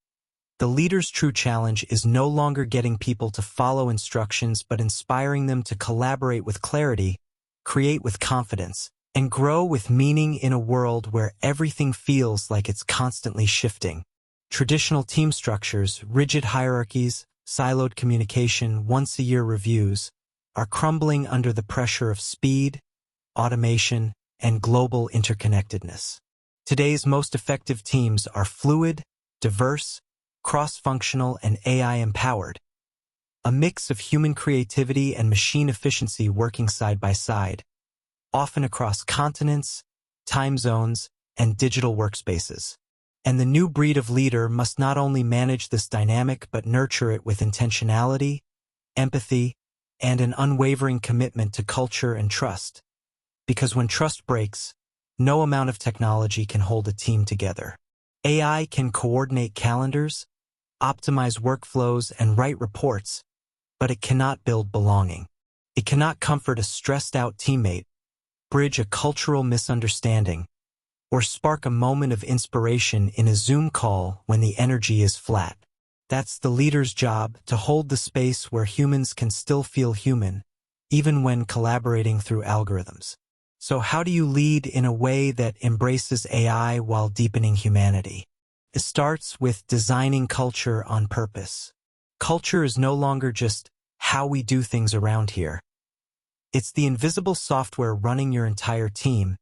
the leader's true challenge is no longer getting people to follow instructions but inspiring them to collaborate with clarity, create with confidence, and grow with meaning in a world where everything feels like it's constantly shifting. Traditional team structures, rigid hierarchies, siloed communication, once-a-year reviews, are crumbling under the pressure of speed, automation, and global interconnectedness. Today's most effective teams are fluid, diverse, cross-functional, and AI-empowered, a mix of human creativity and machine efficiency working side by side, often across continents, time zones, and digital workspaces. And the new breed of leader must not only manage this dynamic but nurture it with intentionality, empathy, and an unwavering commitment to culture and trust. Because when trust breaks, no amount of technology can hold a team together. AI can coordinate calendars, optimize workflows, and write reports, but it cannot build belonging. It cannot comfort a stressed-out teammate, bridge a cultural misunderstanding, or spark a moment of inspiration in a Zoom call when the energy is flat. That's the leader's job, to hold the space where humans can still feel human, even when collaborating through algorithms. So how do you lead in a way that embraces AI while deepening humanity? It starts with designing culture on purpose. Culture is no longer just how we do things around here. It's the invisible software running your entire team,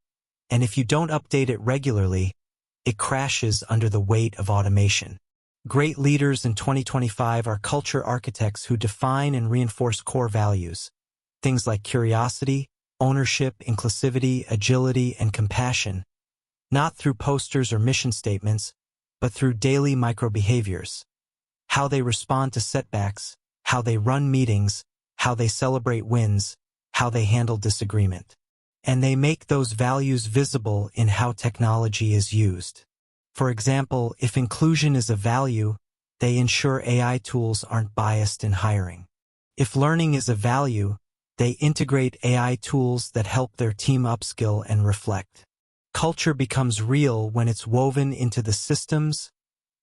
and if you don't update it regularly, it crashes under the weight of automation. Great leaders in 2025 are culture architects who define and reinforce core values, things like curiosity, ownership, inclusivity, agility, and compassion, not through posters or mission statements, but through daily micro-behaviors. How they respond to setbacks, how they run meetings, how they celebrate wins, how they handle disagreement. And they make those values visible in how technology is used. For example, if inclusion is a value, they ensure AI tools aren't biased in hiring. If learning is a value, they integrate AI tools that help their team upskill and reflect. Culture becomes real when it's woven into the systems,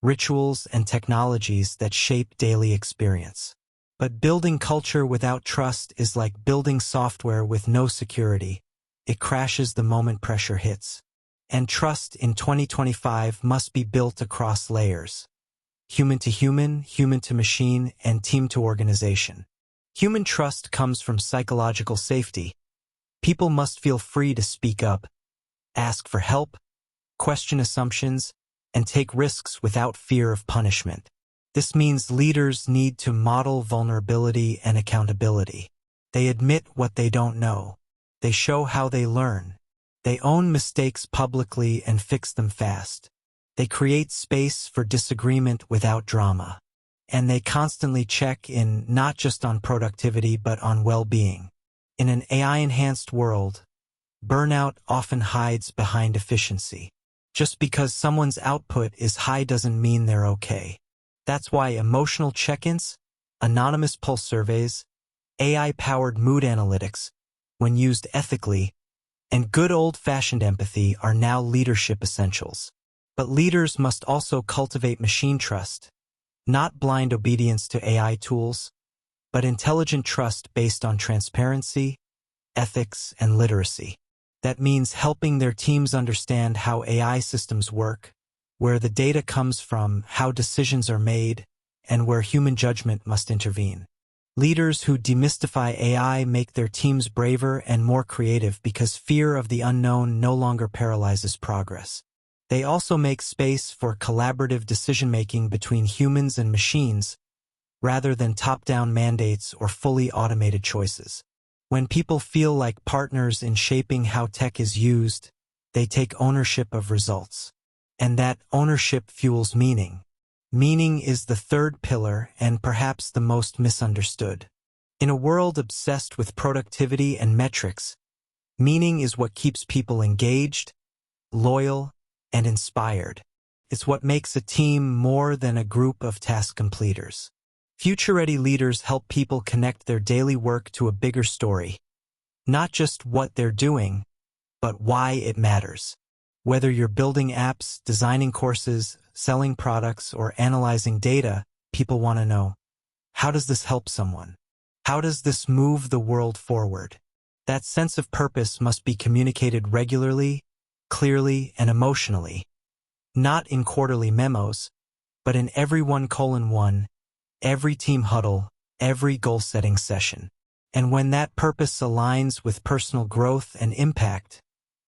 rituals, and technologies that shape daily experience. But building culture without trust is like building software with no security. It crashes the moment pressure hits. And trust in 2025 must be built across layers. Human to human, human to machine, and team to organization. Human trust comes from psychological safety. People must feel free to speak up, ask for help, question assumptions, and take risks without fear of punishment. This means leaders need to model vulnerability and accountability. They admit what they don't know. They show how they learn. They own mistakes publicly and fix them fast. They create space for disagreement without drama. And they constantly check in not just on productivity but on well-being. In an AI-enhanced world, burnout often hides behind efficiency. Just because someone's output is high doesn't mean they're okay. That's why emotional check-ins, anonymous pulse surveys, AI-powered mood analytics, when used ethically, and good old-fashioned empathy are now leadership essentials. But leaders must also cultivate machine trust, not blind obedience to AI tools, but intelligent trust based on transparency, ethics, and literacy. That means helping their teams understand how AI systems work, where the data comes from, how decisions are made, and where human judgment must intervene. Leaders who demystify AI make their teams braver and more creative because fear of the unknown no longer paralyzes progress. They also make space for collaborative decision-making between humans and machines, rather than top-down mandates or fully automated choices. When people feel like partners in shaping how tech is used, they take ownership of results. And that ownership fuels meaning. Meaning is the third pillar and perhaps the most misunderstood. In a world obsessed with productivity and metrics, meaning is what keeps people engaged, loyal, and inspired. It's what makes a team more than a group of task completers. Future-ready leaders help people connect their daily work to a bigger story. Not just what they're doing, but why it matters. Whether you're building apps, designing courses, selling products, or analyzing data, people want to know, how does this help someone? How does this move the world forward? That sense of purpose must be communicated regularly, clearly, and emotionally. Not in quarterly memos, but in every 1:1, every team huddle, every goal-setting session. And when that purpose aligns with personal growth and impact,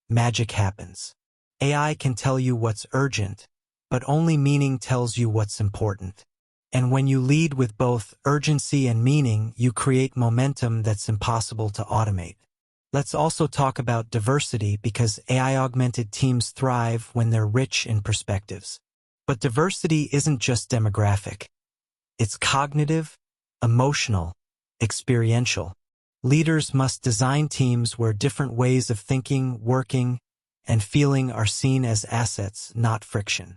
magic happens. AI can tell you what's urgent, but only meaning tells you what's important. And when you lead with both urgency and meaning, you create momentum that's impossible to automate. Let's also talk about diversity because AI-augmented teams thrive when they're rich in perspectives. But diversity isn't just demographic. It's cognitive, emotional, experiential. Leaders must design teams where different ways of thinking, working, and feeling are seen as assets, not friction.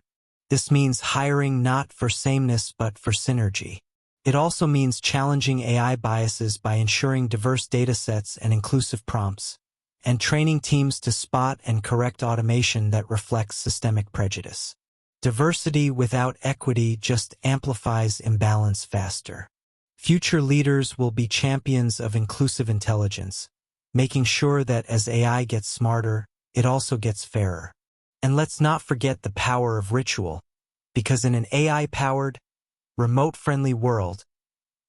This means hiring not for sameness but for synergy. It also means challenging AI biases by ensuring diverse datasets and inclusive prompts, and training teams to spot and correct automation that reflects systemic prejudice. Diversity without equity just amplifies imbalance faster. Future leaders will be champions of inclusive intelligence, making sure that as AI gets smarter, it also gets fairer. And let's not forget the power of ritual, because in an AI-powered, remote-friendly world,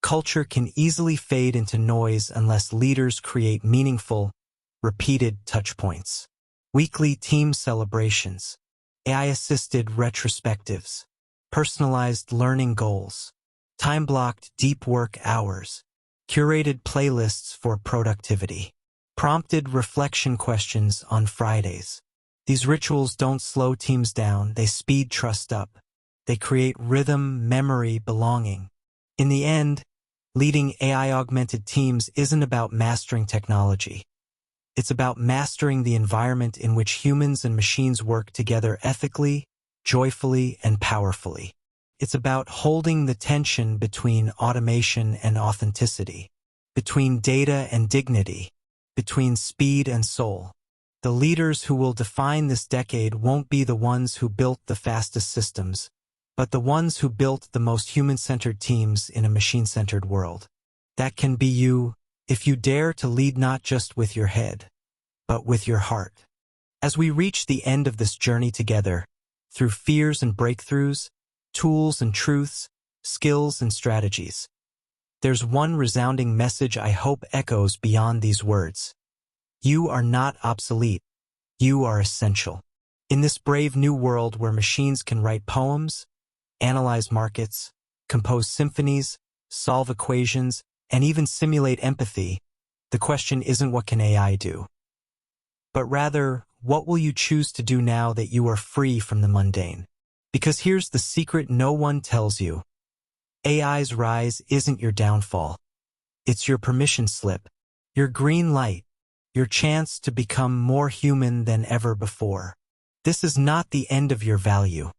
culture can easily fade into noise unless leaders create meaningful, repeated touchpoints. Weekly team celebrations, AI-assisted retrospectives, personalized learning goals, time-blocked deep work hours, curated playlists for productivity, prompted reflection questions on Fridays. These rituals don't slow teams down, they speed trust up. They create rhythm, memory, belonging. In the end, leading AI-augmented teams isn't about mastering technology. It's about mastering the environment in which humans and machines work together ethically, joyfully, and powerfully. It's about holding the tension between automation and authenticity, between data and dignity, between speed and soul. The leaders who will define this decade won't be the ones who built the fastest systems, but the ones who built the most human-centered teams in a machine-centered world. That can be you, if you dare to lead not just with your head, but with your heart. As we reach the end of this journey together, through fears and breakthroughs, tools and truths, skills and strategies, there's one resounding message I hope echoes beyond these words. You are not obsolete. You are essential. In this brave new world where machines can write poems, analyze markets, compose symphonies, solve equations, and even simulate empathy, the question isn't what can AI do, but rather, what will you choose to do now that you are free from the mundane? Because here's the secret no one tells you. AI's rise isn't your downfall. It's your permission slip, your green light, your chance to become more human than ever before. This is not the end of your value.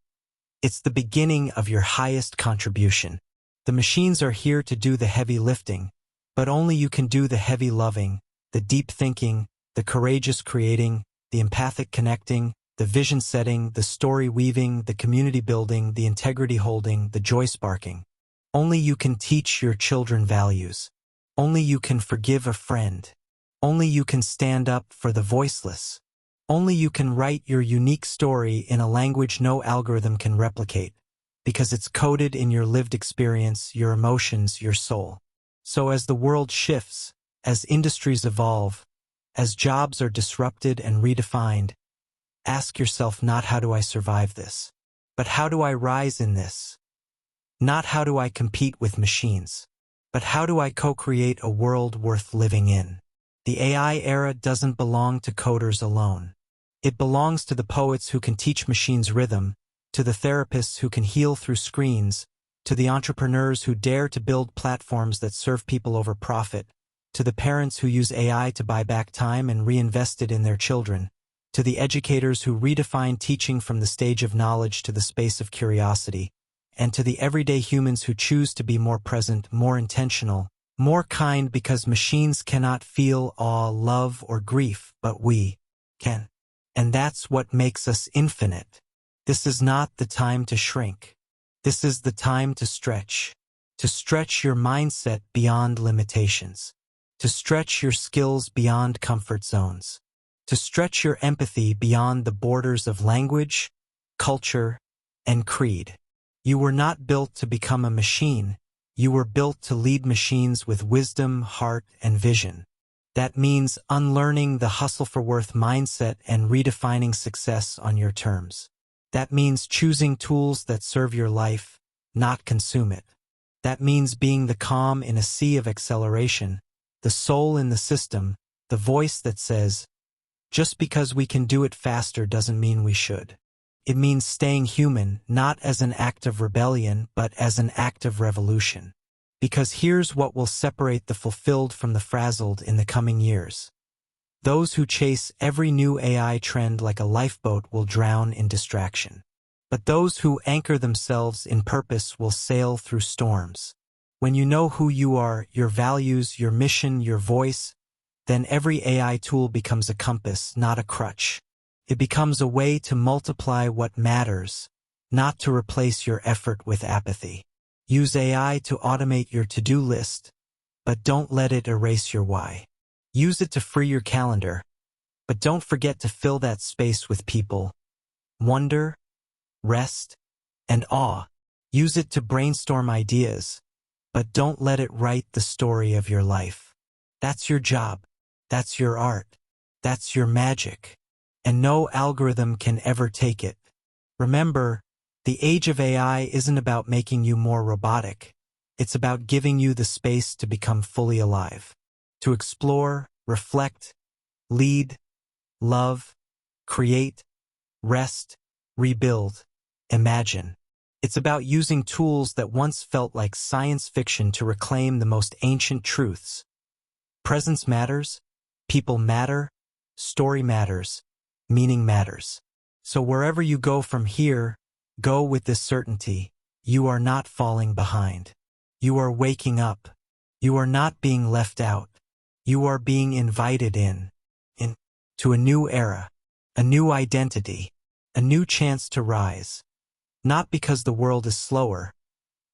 It's the beginning of your highest contribution. The machines are here to do the heavy lifting, but only you can do the heavy loving, the deep thinking, the courageous creating, the empathic connecting, the vision setting, the story weaving, the community building, the integrity holding, the joy sparking. Only you can teach your children values. Only you can forgive a friend. Only you can stand up for the voiceless. Only you can write your unique story in a language no algorithm can replicate, because it's coded in your lived experience, your emotions, your soul. So as the world shifts, as industries evolve, as jobs are disrupted and redefined, ask yourself not how do I survive this, but how do I rise in this? Not how do I compete with machines, but how do I co-create a world worth living in? The AI era doesn't belong to coders alone. It belongs to the poets who can teach machines rhythm, to the therapists who can heal through screens, to the entrepreneurs who dare to build platforms that serve people over profit, to the parents who use AI to buy back time and reinvest it in their children, to the educators who redefine teaching from the stage of knowledge to the space of curiosity, and to the everyday humans who choose to be more present, more intentional, more kind because machines cannot feel awe, love, or grief, but we can. And that's what makes us infinite. This is not the time to shrink. This is the time to stretch your mindset beyond limitations, to stretch your skills beyond comfort zones, to stretch your empathy beyond the borders of language, culture, and creed. You were not built to become a machine. You were built to lead machines with wisdom, heart, and vision. That means unlearning the hustle for worth mindset and redefining success on your terms. That means choosing tools that serve your life, not consume it. That means being the calm in a sea of acceleration, the soul in the system, the voice that says, just because we can do it faster doesn't mean we should. It means staying human, not as an act of rebellion, but as an act of revolution. Because here's what will separate the fulfilled from the frazzled in the coming years. Those who chase every new AI trend like a lifeboat will drown in distraction. But those who anchor themselves in purpose will sail through storms. When you know who you are, your values, your mission, your voice, then every AI tool becomes a compass, not a crutch. It becomes a way to multiply what matters, not to replace your effort with apathy. Use AI to automate your to-do list, but don't let it erase your why. Use it to free your calendar, but don't forget to fill that space with people, wonder, rest, and awe. Use it to brainstorm ideas, but don't let it write the story of your life. That's your job. That's your art. That's your magic. And no algorithm can ever take it. Remember, the age of AI isn't about making you more robotic. It's about giving you the space to become fully alive, to explore, reflect, lead, love, create, rest, rebuild, imagine. It's about using tools that once felt like science fiction to reclaim the most ancient truths. Presence matters, people matter, story matters, meaning matters. So wherever you go from here, go with this certainty: you are not falling behind. You are waking up. You are not being left out. You are being invited to a new era, a new identity, a new chance to rise. Not because the world is slower,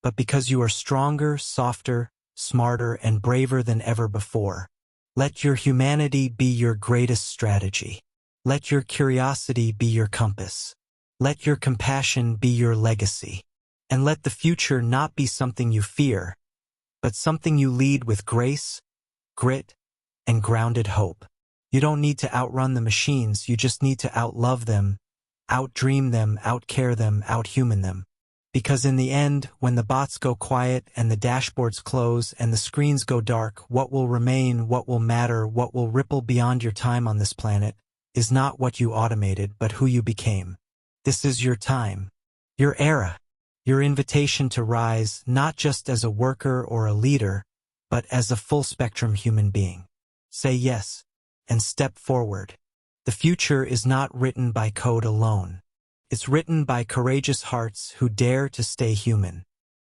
but because you are stronger, softer, smarter, and braver than ever before. Let your humanity be your greatest strategy. Let your curiosity be your compass. Let your compassion be your legacy. And let the future not be something you fear, but something you lead with grace, grit, and grounded hope. You don't need to outrun the machines, you just need to outlove them, outdream them, outcare them, outhuman them. Because in the end, when the bots go quiet and the dashboards close and the screens go dark, what will remain, what will matter, what will ripple beyond your time on this planet, is not what you automated, but who you became. This is your time, your era, your invitation to rise not just as a worker or a leader, but as a full-spectrum human being. Say yes, and step forward. The future is not written by code alone. It's written by courageous hearts who dare to stay human.